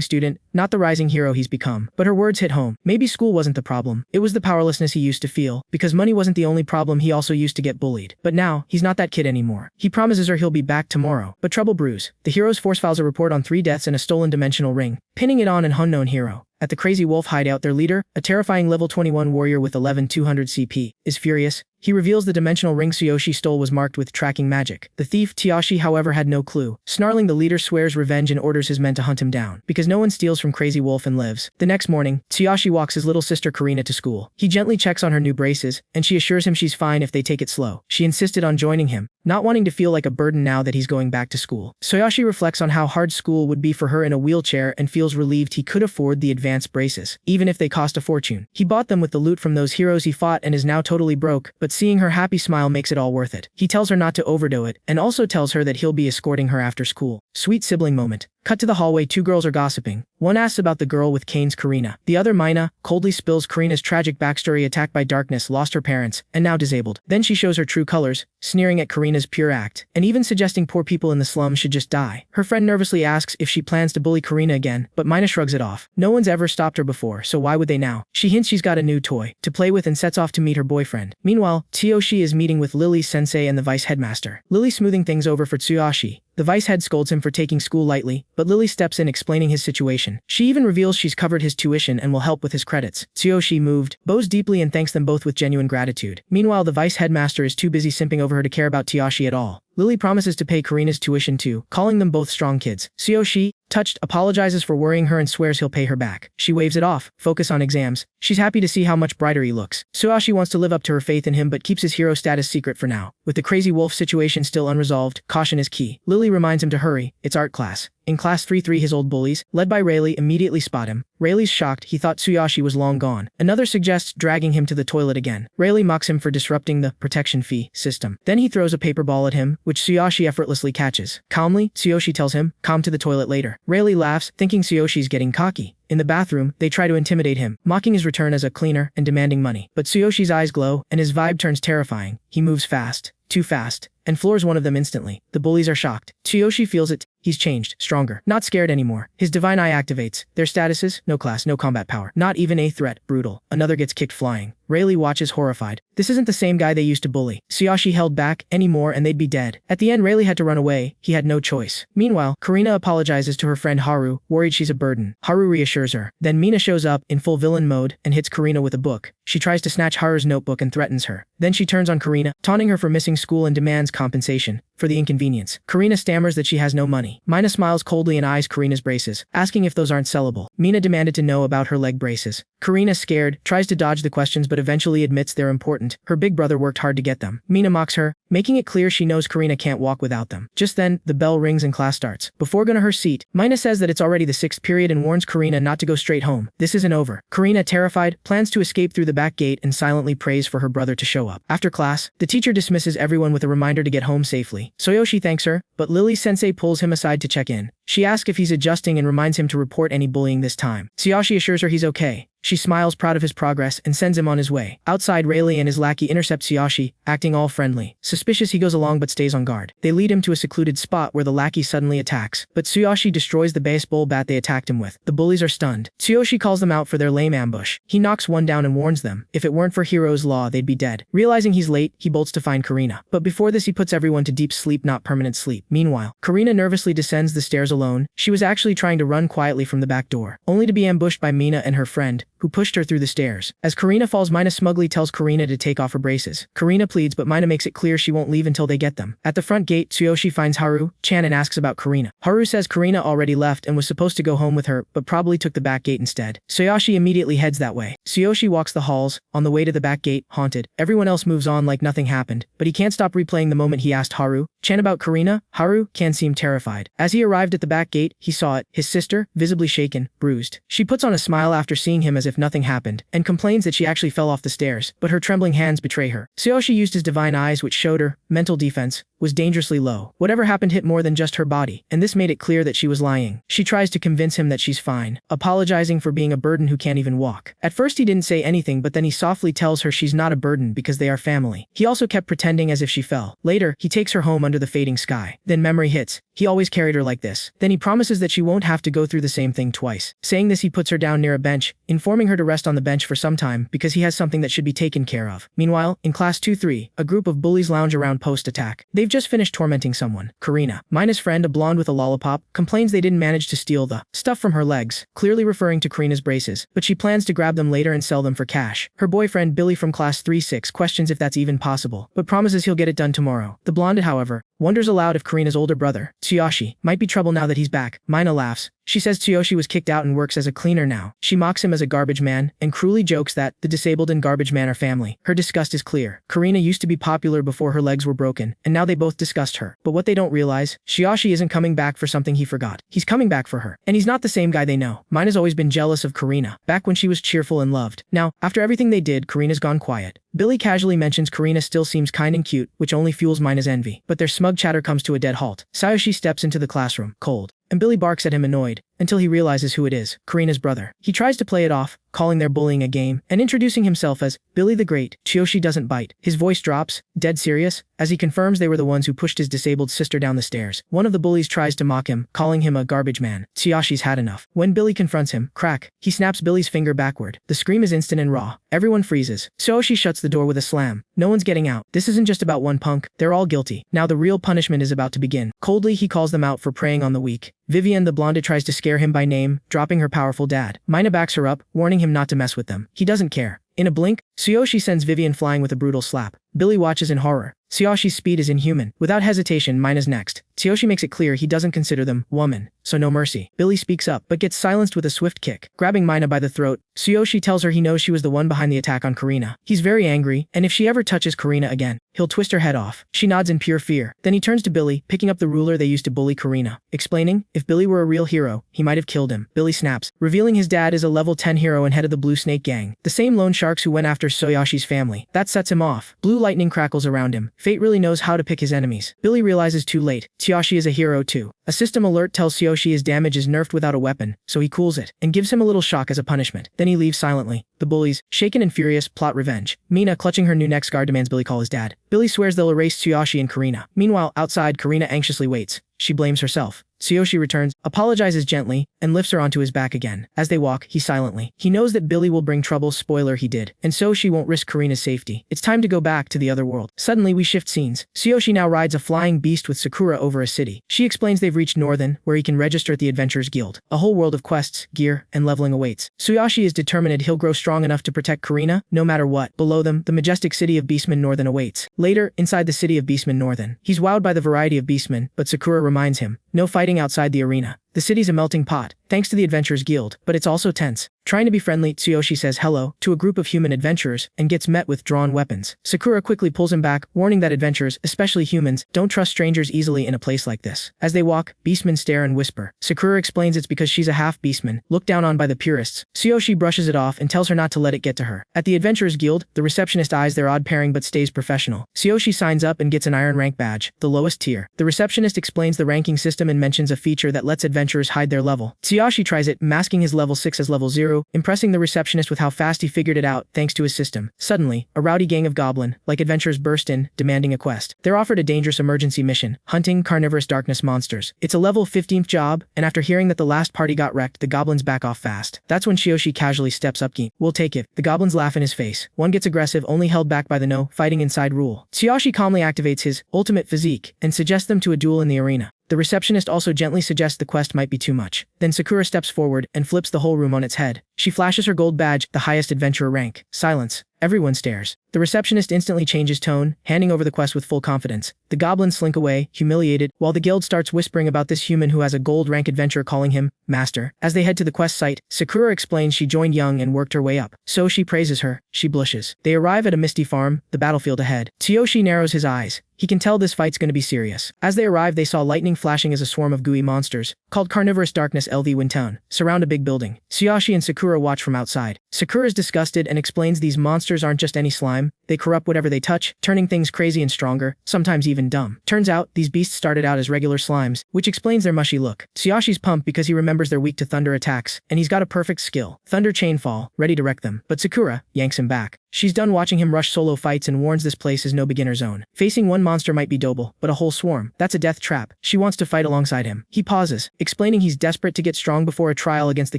student, not the rising hero he's become. But her words hit home. Maybe school wasn't the problem. It was the powerlessness he used to feel. Because money wasn't the only problem, he also used to get bullied. But now, he's not that kid anymore. He promises her he'll be back tomorrow. But trouble brews. The hero's force files a report on 3 deaths and a stolen dimensional ring, pinning it on an unknown hero. At the Crazy Wolf hideout, their leader, a terrifying level 21 warrior with 11,200 CP, is furious. He reveals the dimensional ring Tsuyoshi stole was marked with tracking magic. The thief, Tsuyoshi, however, had no clue. Snarling, the leader swears revenge and orders his men to hunt him down, because no one steals from Crazy Wolf and lives. The next morning, Tsuyoshi walks his little sister Karina to school. He gently checks on her new braces, and she assures him she's fine if they take it slow. She insisted on joining him, not wanting to feel like a burden now that he's going back to school. Tsuyoshi reflects on how hard school would be for her in a wheelchair and feels relieved he could afford the advanced braces, even if they cost a fortune. He bought them with the loot from those heroes he fought and is now totally broke, but seeing her happy smile makes it all worth it. He tells her not to overdo it, and also tells her that he'll be escorting her after school. Sweet sibling moment. Cut to the hallway, 2 girls are gossiping. One asks about the girl with canes, Karina. The other, Mina, coldly spills Karina's tragic backstory: attacked by darkness, lost her parents, and now disabled. Then she shows her true colors, sneering at Karina's pure act, and even suggesting poor people in the slums should just die. Her friend nervously asks if she plans to bully Karina again, but Mina shrugs it off. No one's ever stopped her before, so why would they now? She hints she's got a new toy to play with and sets off to meet her boyfriend. Meanwhile, Tsuyoshi is meeting with Lily Sensei and the vice headmaster. Lily smoothing things over for Tsuyoshi. The vice head scolds him for taking school lightly, but Lily steps in explaining his situation. She even reveals she's covered his tuition and will help with his credits. Tsuyoshi, moved, bows deeply and thanks them both with genuine gratitude. Meanwhile, the vice headmaster is too busy simping over her to care about Tsuyoshi at all. Lily promises to pay Karina's tuition too, calling them both strong kids. Tsuyoshi, touched, apologizes for worrying her and swears he'll pay her back. She waves it off, focus on exams. She's happy to see how much brighter he looks. Tsuyoshi wants to live up to her faith in him but keeps his hero status secret for now. With the crazy wolf situation still unresolved, caution is key. Lily reminds him to hurry, it's art class. In class 3-3 his old bullies, led by Rayleigh, immediately spot him. Rayleigh's shocked, he thought Tsuyoshi was long gone. Another suggests dragging him to the toilet again. Rayleigh mocks him for disrupting the protection fee system. Then he throws a paper ball at him, which Tsuyoshi effortlessly catches. Calmly, Tsuyoshi tells him, come to the toilet later. Rayleigh laughs, thinking Tsuyoshi's getting cocky. In the bathroom, they try to intimidate him, mocking his return as a cleaner and demanding money. But Tsuyoshi's eyes glow, and his vibe turns terrifying. He moves fast, too fast, and floors one of them instantly. The bullies are shocked. Tsuyoshi feels it. He's changed, stronger, not scared anymore. His divine eye activates. Their statuses, no class, no combat power. Not even a threat, brutal. Another gets kicked flying. Rayleigh watches horrified. This isn't the same guy they used to bully. Tsuyoshi held back anymore and they'd be dead. At the end Rayleigh had to run away, he had no choice. Meanwhile, Karina apologizes to her friend Haru, worried she's a burden. Haru reassures her. Then Mina shows up, in full villain mode, and hits Karina with a book. She tries to snatch Haru's notebook and threatens her. Then she turns on Karina, taunting her for missing school and demands compensation for the inconvenience. Karina stammers that she has no money. Mina smiles coldly and eyes Karina's braces, asking if those aren't sellable. Mina demanded to know about her leg braces. Karina, scared, tries to dodge the questions but eventually admits they're important. Her big brother worked hard to get them. Mina mocks her, making it clear she knows Karina can't walk without them. Just then, the bell rings and class starts. Before going to her seat, Mina says that it's already the 6th period and warns Karina not to go straight home. This isn't over. Karina, terrified, plans to escape through the back gate and silently prays for her brother to show up. After class, the teacher dismisses everyone with a reminder to get home safely. Tsuyoshi thanks her, but Lily-sensei pulls him aside to check in. She asks if he's adjusting and reminds him to report any bullying this time. Tsuyoshi assures her he's okay. She smiles, proud of his progress, and sends him on his way. Outside, Rayleigh and his lackey intercept Tsuyoshi, acting all friendly. Suspicious, he goes along but stays on guard. They lead him to a secluded spot where the lackey suddenly attacks, but Tsuyoshi destroys the baseball bat they attacked him with. The bullies are stunned. Tsuyoshi calls them out for their lame ambush. He knocks one down and warns them, if it weren't for Hero's law, they'd be dead. Realizing he's late, he bolts to find Karina. But before this, he puts everyone to deep sleep, not permanent sleep. Meanwhile, Karina nervously descends the stairs alone. She was actually trying to run quietly from the back door, only to be ambushed by Mina and her friend, who pushed her through the stairs. As Karina falls, Mina smugly tells Karina to take off her braces. Karina pleads, but Mina makes it clear she won't leave until they get them. At the front gate, Tsuyoshi finds Haru-chan and asks about Karina. Haru says Karina already left and was supposed to go home with her, but probably took the back gate instead. Tsuyoshi immediately heads that way. Tsuyoshi walks the halls, on the way to the back gate, haunted. Everyone else moves on like nothing happened, but he can't stop replaying the moment he asked Haru-chan about Karina. Haru-chan seemed terrified. As he arrived at the back gate, he saw it, his sister, visibly shaken, bruised. She puts on a smile after seeing him as if nothing happened, and complains that she actually fell off the stairs, but her trembling hands betray her. Tsuyoshi used his divine eyes, which showed her mental defense was dangerously low. Whatever happened hit more than just her body, and this made it clear that she was lying. She tries to convince him that she's fine, apologizing for being a burden who can't even walk. At first he didn't say anything, but then he softly tells her she's not a burden because they are family. He also kept pretending as if she fell. Later, he takes her home under the fading sky. Then memory hits. He always carried her like this. Then he promises that she won't have to go through the same thing twice. Saying this, he puts her down near a bench, informing her to rest on the bench for some time because he has something that should be taken care of. Meanwhile, in class 2-3, a group of bullies lounge around post-attack. They've just finished tormenting someone. Karina, Mina's friend, a blonde with a lollipop, complains they didn't manage to steal the stuff from her legs, clearly referring to Karina's braces, but she plans to grab them later and sell them for cash. Her boyfriend Billy from class 3-6 questions if that's even possible, but promises he'll get it done tomorrow. The blonde, however, wonders aloud if Karina's older brother, Tsuyoshi, might be trouble now that he's back. Mina laughs. She says Tsuyoshi was kicked out and works as a cleaner now. She mocks him as a garbage man, and cruelly jokes that the disabled and garbage man are family. Her disgust is clear. Karina used to be popular before her legs were broken, and now they both disgust her. But what they don't realize, Tsuyoshi isn't coming back for something he forgot. He's coming back for her. And he's not the same guy they know. Mina's always been jealous of Karina, back when she was cheerful and loved. Now, after everything they did, Karina's gone quiet. Billy casually mentions Karina still seems kind and cute, which only fuels Mina's envy. But their smug chatter comes to a dead halt. Tsuyoshi steps into the classroom, cold, and Billy barks at him, annoyed, until he realizes who it is, Karina's brother. He tries to play it off, calling their bullying a game, and introducing himself as Billy the Great. Tsuyoshi doesn't bite. His voice drops, dead serious, as he confirms they were the ones who pushed his disabled sister down the stairs. One of the bullies tries to mock him, calling him a garbage man. Tsuyoshi's had enough. When Billy confronts him, crack, he snaps Billy's finger backward. The scream is instant and raw. Everyone freezes. Tsuyoshi shuts the door with a slam. No one's getting out. This isn't just about one punk. They're all guilty. Now the real punishment is about to begin. Coldly, he calls them out for preying on the weak. Vivian the blonde tries to scare him by name, dropping her powerful dad. Mina backs her up, warning him not to mess with them. He doesn't care. In a blink, Tsuyoshi sends Vivian flying with a brutal slap. Billy watches in horror, Tsuyoshi speed is inhuman. Without hesitation, mine is next. Tsuyoshi makes it clear he doesn't consider them woman, so no mercy. Billy speaks up, but gets silenced with a swift kick. Grabbing Mina by the throat, Tsuyoshi tells her he knows she was the one behind the attack on Karina. He's very angry, and if she ever touches Karina again, he'll twist her head off. She nods in pure fear. Then he turns to Billy, picking up the ruler they used to bully Karina, explaining, if Billy were a real hero, he might have killed him. Billy snaps, revealing his dad is a level 10 hero and head of the Blue Snake Gang, the same loan sharks who went after Tsuyoshi family. That sets him off. Blue lightning crackles around him. Fate really knows how to pick his enemies. Billy realizes too late. Tsuyoshi is a hero too. A system alert tells Tsuyoshi his damage is nerfed without a weapon, so he cools it, and gives him a little shock as a punishment. Then he leaves silently. The bullies, shaken and furious, plot revenge. Mina, clutching her new neck scar, demands Billy call his dad. Billy swears they'll erase Tsuyoshi and Karina. Meanwhile, outside, Karina anxiously waits. She blames herself. Tsuyoshi returns, apologizes gently, and lifts her onto his back again. As they walk, he silently. He knows that Billy will bring trouble, spoiler he did, and so she won't risk Karina's safety. It's time to go back to the other world. Suddenly, we shift scenes. Tsuyoshi now rides a flying beast with Sakura over a city. She explains they've reached Northern, where he can register at the Adventurers Guild. A whole world of quests, gear, and leveling awaits. Tsuyoshi is determined he'll grow strong enough to protect Karina, no matter what. Below them, the majestic city of Beastmen Northern awaits. Later, inside the city of Beastmen Northern, he's wowed by the variety of beastmen, but Sakura reminds him, no fighting outside the arena. The city's a melting pot, thanks to the Adventurers Guild, but it's also tense. Trying to be friendly, Tsuyoshi says hello to a group of human adventurers and gets met with drawn weapons. Sakura quickly pulls him back, warning that adventurers, especially humans, don't trust strangers easily in a place like this. As they walk, beastmen stare and whisper. Sakura explains it's because she's a half-beastman, looked down on by the purists. Tsuyoshi brushes it off and tells her not to let it get to her. At the Adventurers Guild, the receptionist eyes their odd pairing but stays professional. Tsuyoshi signs up and gets an iron rank badge, the lowest tier. The receptionist explains the ranking system and mentions a feature that lets adventurers hide their level. Tsuyoshi tries it, masking his level 6 as level 0, impressing the receptionist with how fast he figured it out thanks to his system. Suddenly, a rowdy gang of goblin-like adventurers burst in, demanding a quest. They're offered a dangerous emergency mission, hunting carnivorous darkness monsters. It's a level 15th job, and after hearing that the last party got wrecked, the goblins back off fast. That's when Tsuyoshi casually steps up. We'll take it. The goblins laugh in his face. One gets aggressive, only held back by the no fighting inside rule. Tsuyoshi calmly activates his ultimate physique and suggests them to a duel in the arena. The receptionist also gently suggests the quest might be too much. Then Sakura steps forward and flips the whole room on its head. She flashes her gold badge, the highest adventurer rank. Silence. Everyone stares. The receptionist instantly changes tone, handing over the quest with full confidence. The goblins slink away, humiliated, while the guild starts whispering about this human who has a gold rank adventurer calling him master. As they head to the quest site, Sakura explains she joined young and worked her way up. So she praises her. She blushes. They arrive at a misty farm, the battlefield ahead. Tsuyoshi narrows his eyes. He can tell this fight's going to be serious. As they arrive, they saw lightning flashing as a swarm of gooey monsters, called Carnivorous Darkness LV Wintown, surround a big building. Tsuyoshi and Sakura watch from outside. Sakura is disgusted and explains these monsters aren't just any slime, they corrupt whatever they touch, turning things crazy and stronger, sometimes even dumb. Turns out, these beasts started out as regular slimes, which explains their mushy look. Tsuyoshi's pumped because he remembers they're weak to thunder attacks, and he's got a perfect skill, Thunder Chainfall, ready to wreck them. But Sakura yanks him back. She's done watching him rush solo fights and warns this place is no beginner zone. Facing one monster might be doable, but a whole swarm, that's a death trap. She wants to fight alongside him. He pauses, explaining he's desperate to get strong before a trial against the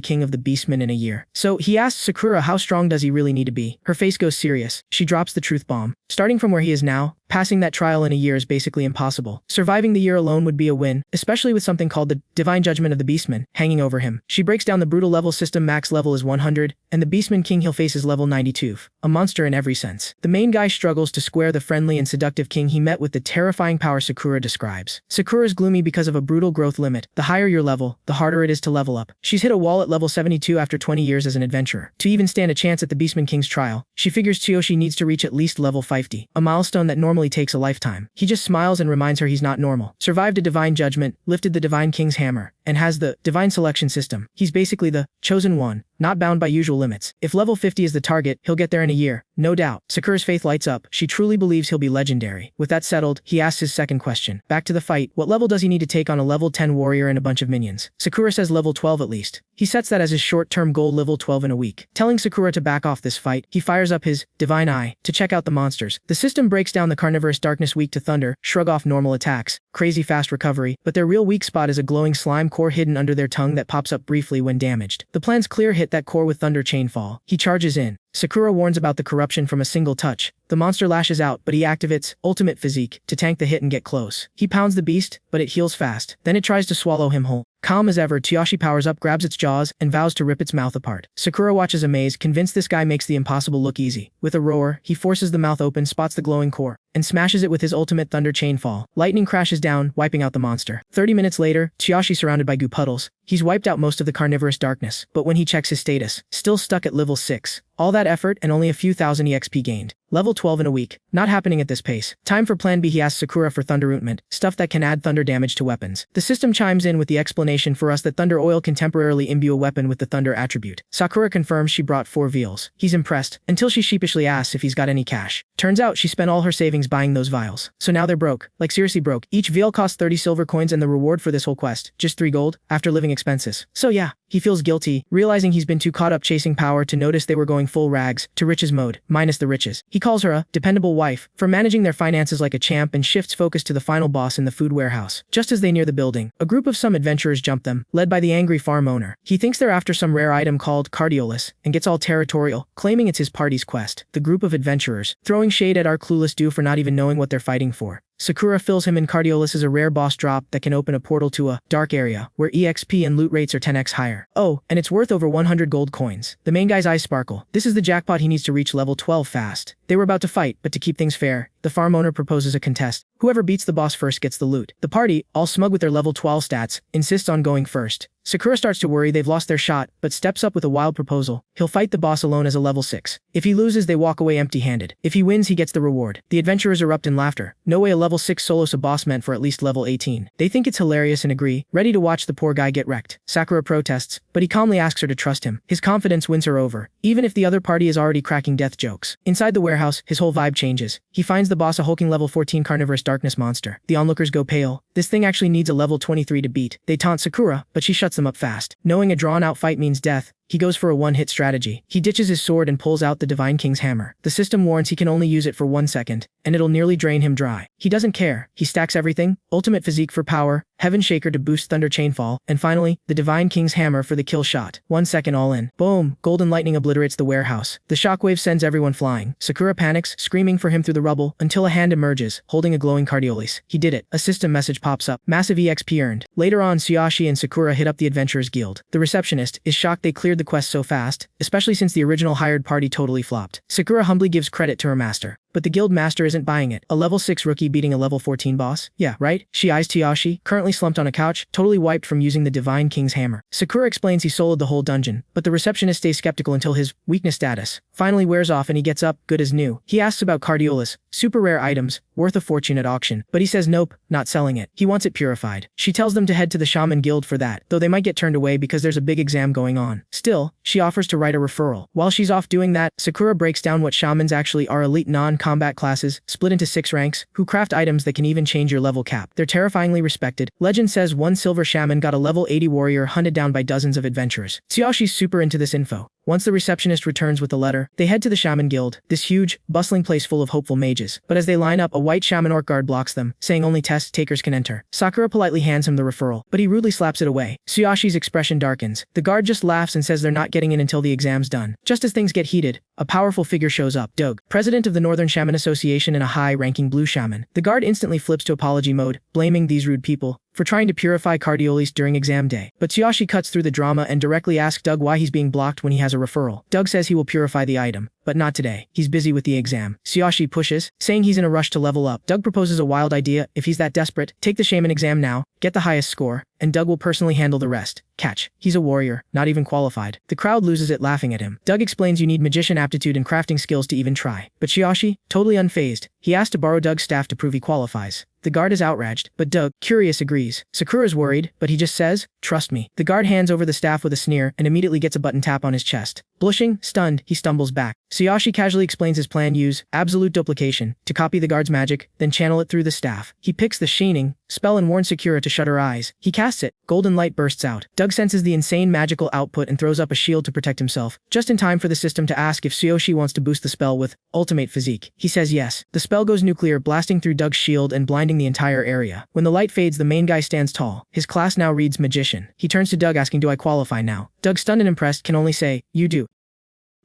king of the beastmen in a year. So he asks Sakura how strong does he really need to be. Her face goes serious. She drops the truth bomb. Starting from where he is now, passing that trial in a year is basically impossible. Surviving the year alone would be a win, especially with something called the Divine Judgment of the Beastmen hanging over him. She breaks down the brutal level system. Max level is 100, and the Beastman King he'll face is level 92. A monster in every sense. The main guy struggles to square the friendly and seductive king he met with the terrifying power Sakura describes. Sakura's gloomy because of a brutal growth limit. The higher your level, the harder it is to level up. She's hit a wall at level 72 after 20 years as an adventurer. To even stand a chance at the Beastman King's trial, she figures Tsuyoshi needs to reach at least level 50, a milestone that normally takes a lifetime. He just smiles and reminds her he's not normal. Survived a divine judgment, lifted the Divine King's hammer, and has the divine selection system. He's basically the chosen one, not bound by usual limits. If level 50 is the target, he'll get there in a year, no doubt. Sakura's faith lights up. She truly believes he'll be legendary. With that settled, he asks his second question. Back to the fight. What level does he need to take on a level 10 warrior and a bunch of minions? Sakura says level 12 at least. He sets that as his short-term goal, level 12 in a week. Telling Sakura to back off this fight, he fires up his Divine Eye to check out the monsters. The system breaks down the Carnivorous Darkness weak to thunder, shrug off normal attacks, crazy fast recovery, but their real weak spot is a glowing slime core hidden under their tongue that pops up briefly when damaged. The plan's clear: hit that core with Thunder Chainfall. He charges in. Sakura warns about the corruption from a single touch. The monster lashes out, but he activates ultimate physique to tank the hit and get close. He pounds the beast, but it heals fast. Then it tries to swallow him whole. Calm as ever, Tsuyoshi powers up, grabs its jaws, and vows to rip its mouth apart. Sakura watches amazed, convinced this guy makes the impossible look easy. With a roar, he forces the mouth open, spots the glowing core, and smashes it with his ultimate thunder chainfall. Lightning crashes down, wiping out the monster. 30 minutes later, Tsuyoshi surrounded by goo puddles. He's wiped out most of the carnivorous darkness, but when he checks his status, still stuck at level 6. All that effort and only a few thousand EXP gained. Level 12 in a week. Not happening at this pace. Time for plan B. He asks Sakura for thunderrootment, stuff that can add thunder damage to weapons. The system chimes in with the explanation for us that thunder oil can temporarily imbue a weapon with the thunder attribute. Sakura confirms she brought 4 vials. He's impressed, until she sheepishly asks if he's got any cash. Turns out she spent all her savings buying those vials. So now they're broke. Like seriously broke. Each vial costs 30 silver coins and the reward for this whole quest, just 3 gold, after living expenses. So yeah, he feels guilty, realizing he's been too caught up chasing power to notice they were going full rags, to riches mode, minus the riches. He calls her a dependable wife for managing their finances like a champ and shifts focus to the final boss in the food warehouse. Just as they near the building, a group of some adventurers jump them, led by the angry farm owner. He thinks they're after some rare item called Cardiolus, and gets all territorial, claiming it's his party's quest. The group of adventurers, throwing shade at our clueless dude for not even knowing what they're fighting for. Sakura fills him in. Cardiolus is a rare boss drop that can open a portal to a dark area where EXP and loot rates are 10x higher. Oh, and it's worth over 100 gold coins. The main guy's eyes sparkle. This is the jackpot he needs to reach level 12 fast. They were about to fight, but to keep things fair, the farm owner proposes a contest. Whoever beats the boss first gets the loot. The party, all smug with their level 12 stats, insists on going first. Sakura starts to worry they've lost their shot, but steps up with a wild proposal. He'll fight the boss alone as a level 6. If he loses, they walk away empty-handed. If he wins, he gets the reward. The adventurers erupt in laughter. No way a level 6 solos a boss meant for at least level 18. They think it's hilarious and agree, ready to watch the poor guy get wrecked. Sakura protests, but he calmly asks her to trust him. His confidence wins her over, even if the other party is already cracking death jokes. Inside the warehouse, his whole vibe changes. He finds the boss a hulking level 14 carnivorous darkness monster. The onlookers go pale. This thing actually needs a level 23 to beat. They taunt Sakura, but she shuts them up fast. Knowing a drawn-out fight means death, he goes for a one-hit strategy. He ditches his sword and pulls out the Divine King's hammer. The system warns he can only use it for 1 second, and it'll nearly drain him dry. He doesn't care. He stacks everything: ultimate physique for power, Heaven Shaker to boost thunder chainfall, and finally, the Divine King's hammer for the kill shot. 1 second all in. Boom! Golden lightning obliterates the warehouse. The shockwave sends everyone flying. Sakura panics, screaming for him through the rubble, until a hand emerges, holding a glowing Cardiolis. He did it. A system message pops up. Massive EXP earned. Later on, Tsuyoshi and Sakura hit up the Adventurers Guild. The receptionist is shocked they cleared the quest so fast, especially since the original hired party totally flopped. Sakura humbly gives credit to her master. But the guild master isn't buying it. A level 6 rookie beating a level 14 boss? Yeah, right? She eyes Tsuyoshi, currently slumped on a couch, totally wiped from using the Divine King's hammer. Sakura explains he soloed the whole dungeon, but the receptionist stays skeptical until his weakness status finally wears off and he gets up, good as new. He asks about Cardiolus, super rare items, worth a fortune at auction, but he says nope, not selling it. He wants it purified. She tells them to head to the Shaman Guild for that, though they might get turned away because there's a big exam going on. Still, she offers to write a referral. While she's off doing that, Sakura breaks down what shamans actually are: elite non-combat classes, split into 6 ranks, who craft items that can even change your level cap. They're terrifyingly respected. Legend says one silver shaman got a level 80 warrior hunted down by dozens of adventurers. Tsuyoshi's super into this info. Once the receptionist returns with the letter, they head to the Shaman Guild, this huge, bustling place full of hopeful mages. But as they line up, a white shaman orc guard blocks them, saying only test takers can enter. Sakura politely hands him the referral, but he rudely slaps it away. Tsuyoshi's expression darkens. The guard just laughs and says they're not getting in until the exam's done. Just as things get heated, a powerful figure shows up: Doug, president of the Northern Shaman Association and a high-ranking blue shaman. The guard instantly flips to apology mode, blaming these rude people for trying to purify Cardiolis during exam day. But Tsuyoshi cuts through the drama and directly asks Doug why he's being blocked when he has a referral. Doug says he will purify the item, but not today. He's busy with the exam. Tsuyoshi pushes, saying he's in a rush to level up. Doug proposes a wild idea: if he's that desperate, take the shaman exam now, get the highest score, and Doug will personally handle the rest. Catch: he's a warrior, not even qualified. The crowd loses it laughing at him. Doug explains you need magician aptitude and crafting skills to even try. But Tsuyoshi, totally unfazed, he asks to borrow Doug's staff to prove he qualifies. The guard is outraged, but Doug, curious, agrees. Sakura's worried, but he just says, trust me. The guard hands over the staff with a sneer and immediately gets a button tap on his chest. Blushing, stunned, he stumbles back. Tsuyoshi casually explains his plan: use absolute duplication to copy the guard's magic, then channel it through the staff. He picks the Shining spell and warns Sakura to shut her eyes. He casts it. Golden light bursts out. Doug senses the insane magical output and throws up a shield to protect himself, just in time for the system to ask if Tsuyoshi wants to boost the spell with ultimate physique. He says yes. The spell goes nuclear, blasting through Doug's shield and blinding the entire area. When the light fades, the main guy stands tall. His class now reads magician. He turns to Doug asking, do I qualify now? Doug, stunned and impressed, can only say, you do.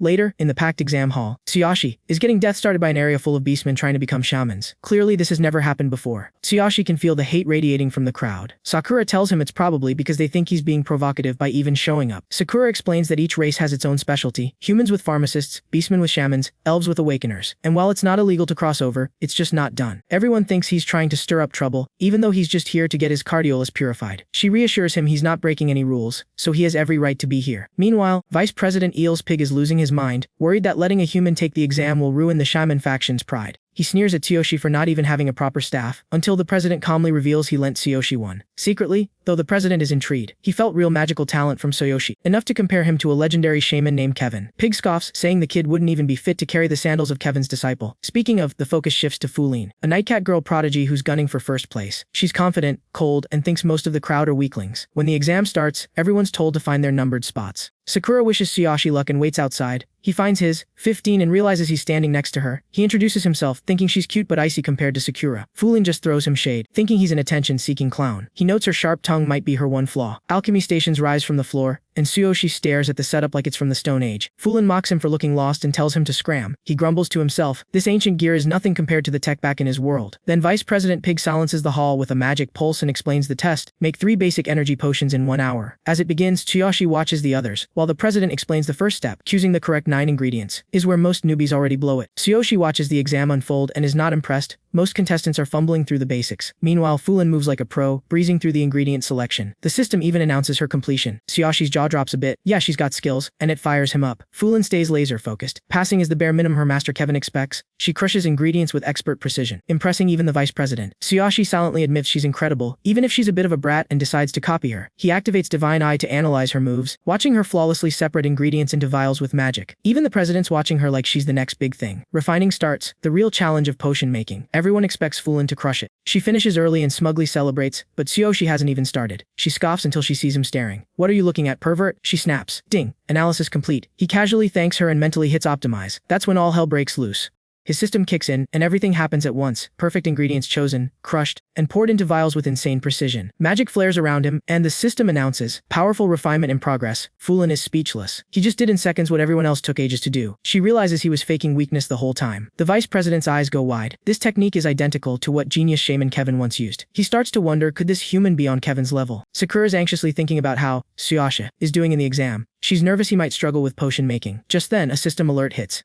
Later, in the packed exam hall, Tsuyoshi is getting death started by an area full of beastmen trying to become shamans. Clearly, this has never happened before. Tsuyoshi can feel the hate radiating from the crowd. Sakura tells him it's probably because they think he's being provocative by even showing up. Sakura explains that each race has its own specialty: humans with pharmacists, beastmen with shamans, elves with awakeners. And while it's not illegal to cross over, it's just not done. Everyone thinks he's trying to stir up trouble, even though he's just here to get his cardiolus purified. She reassures him he's not breaking any rules, so he has every right to be here. Meanwhile, Vice President Eel's pig is losing his mind, worried that letting a human take the exam will ruin the shaman faction's pride. He sneers at Tsuyoshi for not even having a proper staff, until the president calmly reveals he lent Tsuyoshi one. Secretly, though the president is intrigued, he felt real magical talent from Tsuyoshi, enough to compare him to a legendary shaman named Kevin. Pig scoffs, saying the kid wouldn't even be fit to carry the sandals of Kevin's disciple. Speaking of, the focus shifts to Fuline, a nightcat girl prodigy who's gunning for first place. She's confident, cold, and thinks most of the crowd are weaklings. When the exam starts, everyone's told to find their numbered spots. Sakura wishes Tsuyoshi luck and waits outside. He finds his 15 and realizes he's standing next to her. He introduces himself, thinking she's cute but icy compared to Sakura. Fuline just throws him shade, thinking he's an attention-seeking clown. He notes her sharp tongue might be her one flaw. Alchemy stations rise from the floor, and Tsuyoshi stares at the setup like it's from the Stone Age. Fuline mocks him for looking lost and tells him to scram. He grumbles to himself, this ancient gear is nothing compared to the tech back in his world. Then Vice President Pig silences the hall with a magic pulse and explains the test: make 3 basic energy potions in 1 hour. As it begins, Tsuyoshi watches the others, while the president explains the first step, choosing the correct 9 ingredients, is where most newbies already blow it. Tsuyoshi watches the exam unfold and is not impressed. Most contestants are fumbling through the basics. Meanwhile, Fuline moves like a pro, breezing through the ingredient selection. The system even announces her completion. Tsuyoshi's jaw drops a bit. Yeah, she's got skills, and it fires him up. Fuline stays laser-focused. Passing is the bare minimum her master Kevin expects. She crushes ingredients with expert precision, impressing even the vice president. Tsuyoshi silently admits she's incredible, even if she's a bit of a brat, and decides to copy her. He activates Divine Eye to analyze her moves, watching her flawlessly separate ingredients into vials with magic. Even the president's watching her like she's the next big thing. Refining starts, the real challenge of potion making. Everyone expects Fuline to crush it. She finishes early and smugly celebrates, but Tsuyoshi hasn't even started. She scoffs until she sees him staring. What are you looking at, pervert? She snaps. Ding. Analysis complete. He casually thanks her and mentally hits optimize. That's when all hell breaks loose. His system kicks in, and everything happens at once. Perfect ingredients chosen, crushed, and poured into vials with insane precision. Magic flares around him, and the system announces, powerful refinement in progress. Fuline is speechless. He just did in seconds what everyone else took ages to do. She realizes he was faking weakness the whole time. The vice president's eyes go wide. This technique is identical to what genius shaman Kevin once used. He starts to wonder, could this human be on Kevin's level? Sakura's anxiously thinking about how Tsuyoshi is doing in the exam. She's nervous he might struggle with potion making. Just then, a system alert hits.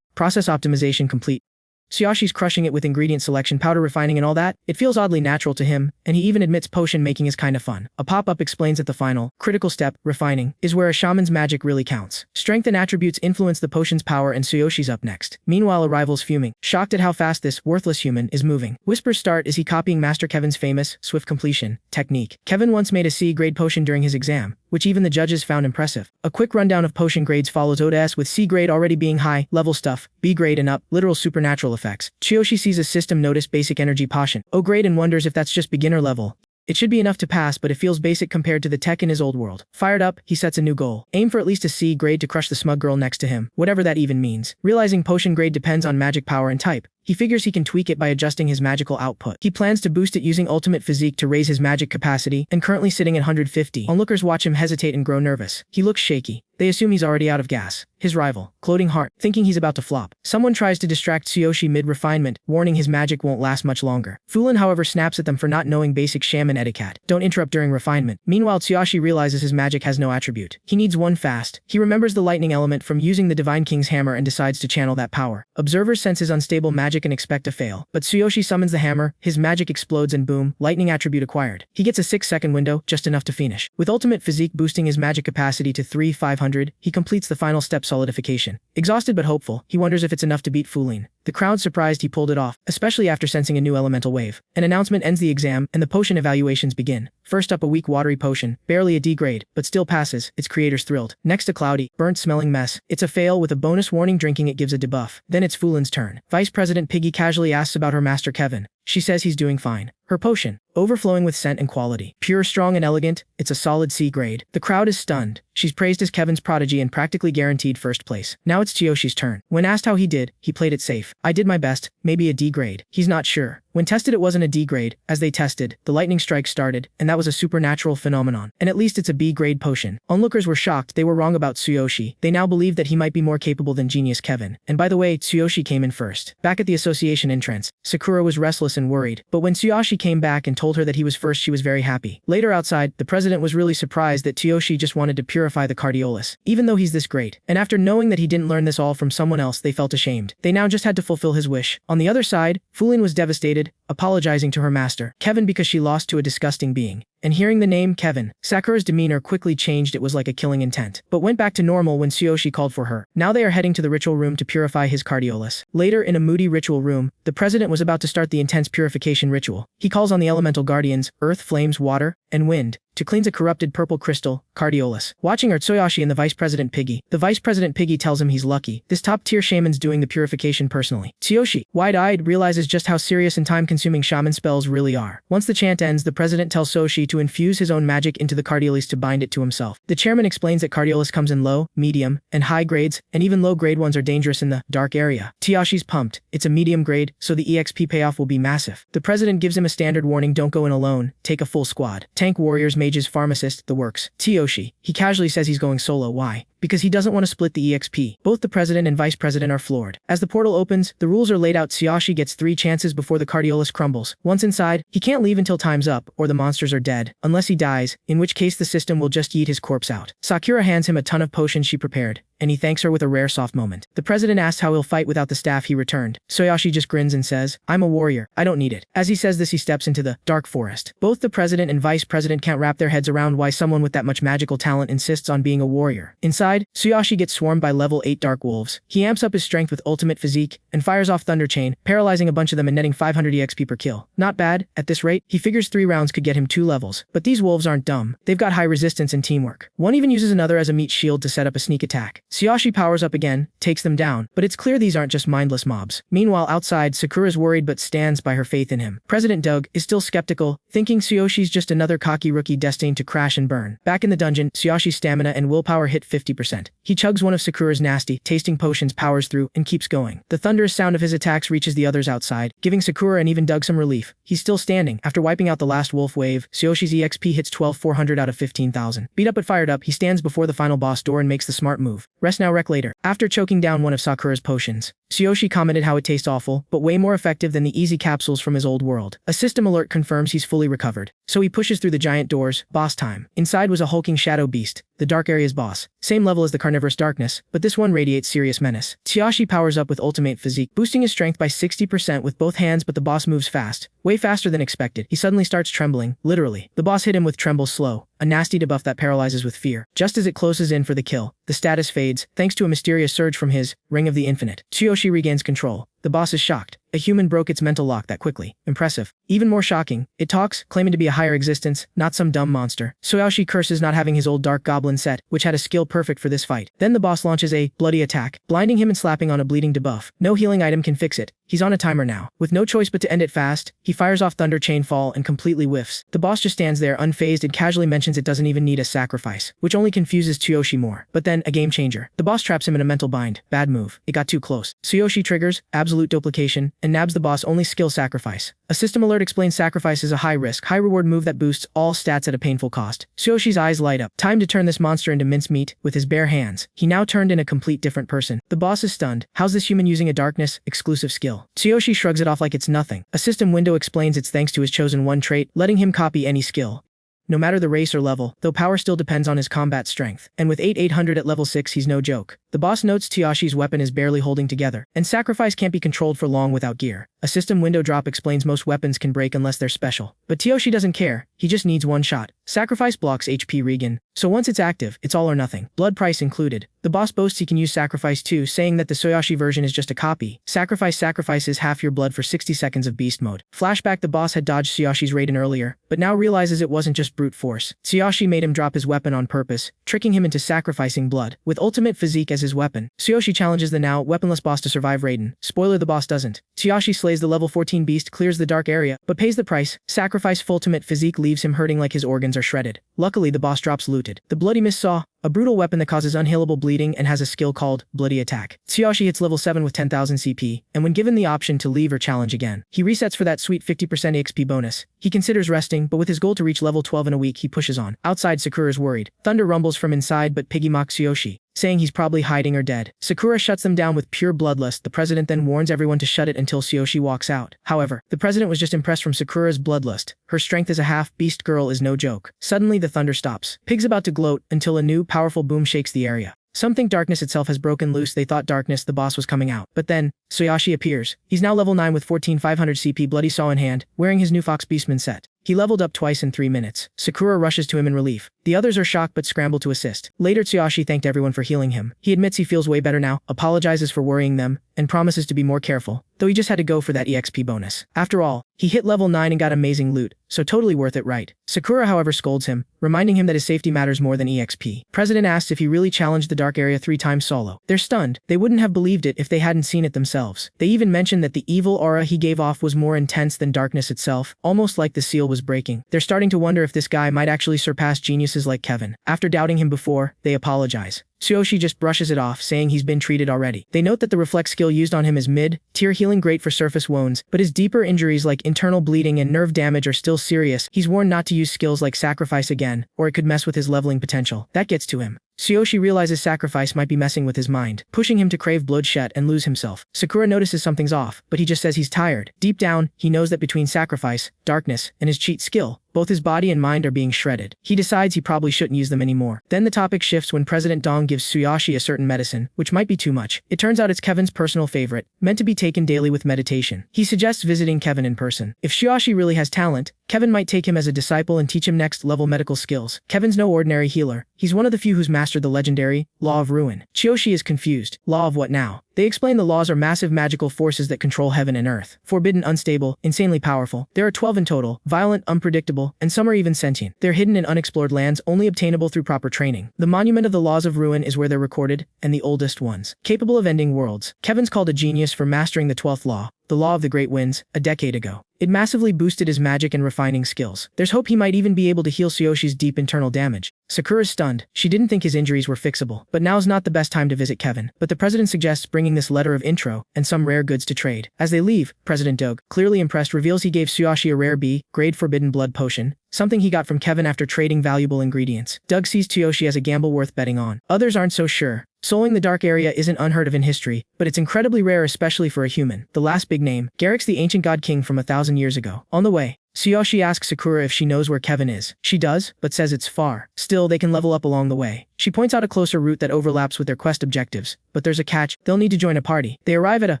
Process optimization complete. Tsuyoshi's crushing it with ingredient selection, powder refining and all that. It feels oddly natural to him, and he even admits potion making is kinda fun. A pop-up explains that the final, critical step, refining, is where a shaman's magic really counts. Strength and attributes influence the potion's power, and Tsuyoshi's up next. Meanwhile, a rival's fuming, shocked at how fast this worthless human is moving. Whispers start as he copying Master Kevin's famous, swift completion, technique. Kevin once made a C-grade potion during his exam, which even the judges found impressive. A quick rundown of potion grades follows ODS, with C grade already being high level stuff, B grade and up, literal supernatural effects. Tsuyoshi sees a system notice basic energy potion, O grade, and wonders if that's just beginner level. It should be enough to pass, but it feels basic compared to the tech in his old world. Fired up, he sets a new goal. Aim for at least a C grade to crush the smug girl next to him, whatever that even means. Realizing potion grade depends on magic power and type, he figures he can tweak it by adjusting his magical output. He plans to boost it using ultimate physique to raise his magic capacity, and currently sitting at 150. Onlookers watch him hesitate and grow nervous. He looks shaky. They assume he's already out of gas. His rival, Gloating Heart, thinking he's about to flop. Someone tries to distract Tsuyoshi mid-refinement, warning his magic won't last much longer. Fuline, however, snaps at them for not knowing basic shaman etiquette. Don't interrupt during refinement. Meanwhile, Tsuyoshi realizes his magic has no attribute. He needs one fast. He remembers the lightning element from using the Divine King's hammer and decides to channel that power. Observers sense his unstable magic and expect to fail. But Tsuyoshi summons the hammer, his magic explodes and boom, lightning attribute acquired. He gets a 6-second window, just enough to finish. With ultimate physique boosting his magic capacity to 3,500, he completes the final step, solidification. Exhausted but hopeful, he wonders if it's enough to beat Fuline. The crowd's surprised he pulled it off, especially after sensing a new elemental wave. An announcement ends the exam, and the potion evaluations begin. First up, a weak watery potion, barely a D grade, but still passes, its creators thrilled. Next, a cloudy, burnt-smelling mess. It's a fail with a bonus warning, drinking it gives a debuff. Then it's Fuline's turn. Vice President Piggy casually asks about her master Kevin. She says he's doing fine. Her potion, overflowing with scent and quality. Pure, strong, and elegant, it's a solid C grade. The crowd is stunned. She's praised as Kevin's prodigy and practically guaranteed first place. Now it's Tsuyoshi's turn. When asked how he did, he played it safe. I did my best, maybe a D grade. He's not sure. When tested it wasn't a D grade. As they tested, the lightning strike started, and that was a supernatural phenomenon. And at least it's a B grade potion. Onlookers were shocked they were wrong about Tsuyoshi. They now believed that he might be more capable than genius Kevin. And by the way, Tsuyoshi came in first. Back at the association entrance, Sakura was restless and worried, but when Tsuyoshi came back and told her that he was first she was very happy. Later outside, the president was really surprised that Tsuyoshi just wanted to purify the Cardiolus, even though he's this great. And after knowing that he didn't learn this all from someone else they felt ashamed. They now just had to fulfill his wish. On the other side, Fulin was devastated, apologizing to her master, Kevin, because she lost to a disgusting being. And hearing the name Kevin, Sakura's demeanor quickly changed. It was like a killing intent, but went back to normal when Tsuyoshi called for her. Now they are heading to the ritual room to purify his Cardiolus. Later, in a moody ritual room, the president was about to start the intense purification ritual. He calls on the elemental guardians, earth, flames, water, and wind, to cleanse a corrupted purple crystal, Cardiolus. Watching are Tsuyoshi and the Vice President Piggy. The Vice President Piggy tells him he's lucky. This top-tier shaman's doing the purification personally. Tsuyoshi, wide-eyed, realizes just how serious and time-consuming shaman spells really are. Once the chant ends, the president tells Soshi to infuse his own magic into the Cardiolus to bind it to himself. The chairman explains that Cardiolus comes in low, medium, and high grades, and even low-grade ones are dangerous in the dark area. Tsuyoshi's pumped. It's a medium grade, so the EXP payoff will be massive. The president gives him a standard warning: don't go in alone, take a full squad. Tank, warriors, mages, pharmacists, the works. Tsuyoshi, he casually says he's going solo. Why? Because he doesn't want to split the EXP. Both the president and vice president are floored. As the portal opens, the rules are laid out. Tsuyoshi gets 3 chances before the Cardiolus crumbles. Once inside, he can't leave until time's up, or the monsters are dead, unless he dies, in which case the system will just yeet his corpse out. Sakura hands him a ton of potions she prepared, and he thanks her with a rare soft moment. The president asks how he'll fight without the staff he returned. Tsuyoshi just grins and says, I'm a warrior, I don't need it. As he says this, he steps into the dark forest. Both the president and vice president can't wrap their heads around why someone with that much magical talent insists on being a warrior. Inside, Tsuyoshi gets swarmed by level 8 dark wolves. He amps up his strength with ultimate physique, and fires off Thunder Chain, paralyzing a bunch of them and netting 500 EXP per kill. Not bad. At this rate, he figures 3 rounds could get him 2 levels. But these wolves aren't dumb. They've got high resistance and teamwork. One even uses another as a meat shield to set up a sneak attack. Tsuyoshi powers up again, takes them down, but it's clear these aren't just mindless mobs. Meanwhile, outside, Sakura's worried but stands by her faith in him. President Doug is still skeptical, thinking Tsuyoshi's just another cocky rookie destined to crash and burn. Back in the dungeon, Tsuyoshi's stamina and willpower hit 50%. He chugs one of Sakura's nasty, tasting potions, powers through, and keeps going. The thunderous sound of his attacks reaches the others outside, giving Sakura and even Doug some relief. He's still standing. After wiping out the last wolf wave, Tsuyoshi's EXP hits 12,400 out of 15,000. Beat up but fired up, he stands before the final boss door and makes the smart move. Rest now, wreck later. After choking down one of Sakura's potions, Tsuyoshi commented how it tastes awful, but way more effective than the easy capsules from his old world. A system alert confirms he's fully recovered, so he pushes through the giant doors. Boss time. Inside was a hulking shadow beast, the dark area's boss. Same level as the carnivorous darkness, but this one radiates serious menace. Tsuyoshi powers up with ultimate physique, boosting his strength by 60% with both hands, but the boss moves fast. Way faster than expected. He suddenly starts trembling, literally. The boss hit him with Tremble Slow, a nasty debuff that paralyzes with fear. Just as it closes in for the kill, the status fades, thanks to a mysterious surge from his Ring of the Infinite. Tsuyoshi regains control. The boss is shocked. A human broke its mental lock that quickly. Impressive. Even more shocking, it talks, claiming to be a higher existence, not some dumb monster. Tsuyoshi curses not having his old dark goblin set, which had a skill perfect for this fight. Then the boss launches a bloody attack, blinding him and slapping on a bleeding debuff. No healing item can fix it. He's on a timer now. With no choice but to end it fast, he fires off Thunder Chain Fall and completely whiffs. The boss just stands there unfazed and casually mentions it doesn't even need a sacrifice, which only confuses Tsuyoshi more. But then, a game changer. The boss traps him in a mental bind. Bad move. It got too close. Tsuyoshi triggers absolute duplication and nabs the boss only skill sacrifice. A system alert explains sacrifice is a high-risk, high-reward move that boosts all stats at a painful cost. Tsuyoshi's eyes light up. Time to turn this monster into mincemeat with his bare hands. He now turned in a complete different person. The boss is stunned. How's this human using a darkness exclusive skill? Tsuyoshi shrugs it off like it's nothing. A system window explains it's thanks to his chosen one trait, letting him copy any skill, no matter the race or level, though power still depends on his combat strength. And with 800 at level 6, he's no joke. The boss notes Tsuyoshi's weapon is barely holding together, and sacrifice can't be controlled for long without gear. A system window drop explains most weapons can break unless they're special. But Tsuyoshi doesn't care. He just needs one shot. Sacrifice blocks HP regen, so once it's active, it's all or nothing. Blood price included. The boss boasts he can use Sacrifice too, saying that the Tsuyoshi version is just a copy. Sacrifice sacrifices half your blood for 60 seconds of beast mode. Flashback: the boss had dodged Tsuyoshi's Raiden earlier, but now realizes it wasn't just brute force. Tsuyoshi made him drop his weapon on purpose, tricking him into sacrificing blood. With ultimate physique as his weapon, Tsuyoshi challenges the now weaponless boss to survive Raiden. Spoiler: the boss doesn't. Tsuyoshi slays the level 14 beast, clears the dark area, but pays the price. Sacrifice ultimate physique leaves him hurting like his organs are shredded. Luckily, the boss drops looted. The bloody miss saw a brutal weapon that causes unhealable bleeding and has a skill called Bloody Attack. Tsuyoshi hits level 7 with 10,000 CP, and when given the option to leave or challenge again, he resets for that sweet 50% EXP bonus. He considers resting, but with his goal to reach level 12 in a week, he pushes on. Outside, Sakura's worried. Thunder rumbles from inside, but Piggy mocks Tsuyoshi, saying he's probably hiding or dead. Sakura shuts them down with pure bloodlust. The president then warns everyone to shut it until Tsuyoshi walks out. However, the president was just impressed from Sakura's bloodlust. Her strength as a half-beast girl is no joke. Suddenly, the thunder stops. Pig's about to gloat until a new, powerful boom shakes the area. Some think darkness itself has broken loose. They thought darkness, the boss, was coming out. But then, Tsuyoshi appears. He's now level 9 with 14,500 CP, bloody saw in hand, wearing his new Fox Beastman set. He leveled up twice in 3 minutes. Sakura rushes to him in relief. The others are shocked but scramble to assist. Later, Tsuyoshi thanked everyone for healing him. He admits he feels way better now, apologizes for worrying them, and promises to be more careful, though he just had to go for that EXP bonus. After all, he hit level 9 and got amazing loot, so totally worth it, right? Sakura, however, scolds him, reminding him that his safety matters more than EXP. President asks if he really challenged the dark area 3 times solo. They're stunned. They wouldn't have believed it if they hadn't seen it themselves. They even mention that the evil aura he gave off was more intense than darkness itself, almost like the seal was breaking. They're starting to wonder if this guy might actually surpass geniuses like Kevin. After doubting him before, they apologize. Tsuyoshi just brushes it off, saying he's been treated already. They note that the reflex skill used on him is mid-tier healing, great for surface wounds, but his deeper injuries like internal bleeding and nerve damage are still serious. He's warned not to use skills like sacrifice again, or it could mess with his leveling potential. That gets to him. Tsuyoshi realizes sacrifice might be messing with his mind, pushing him to crave bloodshed and lose himself. Sakura notices something's off, but he just says he's tired. Deep down, he knows that between sacrifice, darkness, and his cheat skill, both his body and mind are being shredded. He decides he probably shouldn't use them anymore. Then the topic shifts when President Dong gives Tsuyoshi a certain medicine, which might be too much. It turns out it's Kevin's personal favorite, meant to be taken daily with meditation. He suggests visiting Kevin in person. If Tsuyoshi really has talent, Kevin might take him as a disciple and teach him next-level medical skills. Kevin's no ordinary healer. He's one of the few who's mastered the legendary Law of Ruin. Tsuyoshi is confused. Law of what now? They explain the laws are massive magical forces that control heaven and earth. Forbidden, unstable, insanely powerful. There are 12 in total, violent, unpredictable, and some are even sentient. They're hidden in unexplored lands, only obtainable through proper training. The monument of the laws of ruin is where they're recorded, and the oldest ones. Capable of ending worlds. Kevin's called a genius for mastering the 12th law, the law of the great winds, a decade ago. It massively boosted his magic and refining skills. There's hope he might even be able to heal Tsuyoshi's deep internal damage. Sakura's stunned. She didn't think his injuries were fixable. But now's not the best time to visit Kevin. But the president suggests bringing this letter of intro and some rare goods to trade. As they leave, President Doug, clearly impressed, reveals he gave Tsuyoshi a rare B-grade forbidden blood potion, something he got from Kevin after trading valuable ingredients. Doug sees Tsuyoshi as a gamble worth betting on. Others aren't so sure. Souling the dark area isn't unheard of in history, but it's incredibly rare, especially for a human. The last big name, Garrick's the ancient god king from 1,000 years ago. On the way, Tsuyoshi asks Sakura if she knows where Kevin is. She does, but says it's far. Still, they can level up along the way. She points out a closer route that overlaps with their quest objectives, but there's a catch. They'll need to join a party. They arrive at a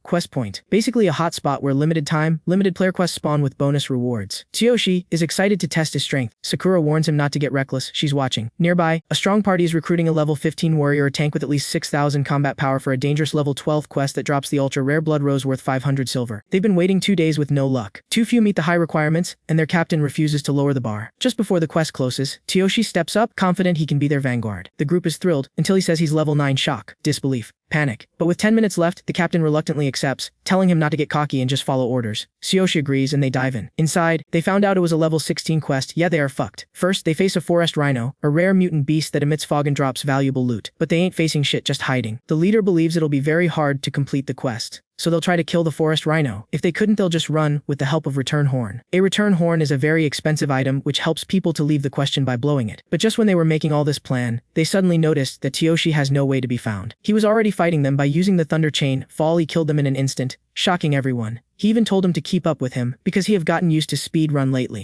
quest point, basically a hotspot where limited time, limited player quests spawn with bonus rewards. Tsuyoshi is excited to test his strength. Sakura warns him not to get reckless. She's watching. Nearby, a strong party is recruiting a level 15 warrior or tank with at least 6,000 combat power for a dangerous level 12 quest that drops the ultra-rare blood rose worth 500 silver. They've been waiting 2 days with no luck. Too few meet the high requirements, and their captain refuses to lower the bar. Just before the quest closes, Tsuyoshi steps up, confident he can be their vanguard. The group is thrilled, until he says he's level 9. Shock, disbelief, panic. But with 10 minutes left, the captain reluctantly accepts, telling him not to get cocky and just follow orders. Tsuyoshi agrees and they dive in. Inside, they found out it was a level 16 quest. Yeah, they are fucked. First, they face a forest rhino, a rare mutant beast that emits fog and drops valuable loot. But they ain't facing shit, just hiding. The leader believes it'll be very hard to complete the quest, so they'll try to kill the forest rhino. If they couldn't, they'll just run with the help of return horn. A return horn is a very expensive item which helps people to leave the question by blowing it. But just when they were making all this plan, they suddenly noticed that Tsuyoshi has no way to be found. He was already fighting them by using the thunder chain fall. He killed them in an instant, shocking everyone. He even told him to keep up with him because he have gotten used to speed run lately.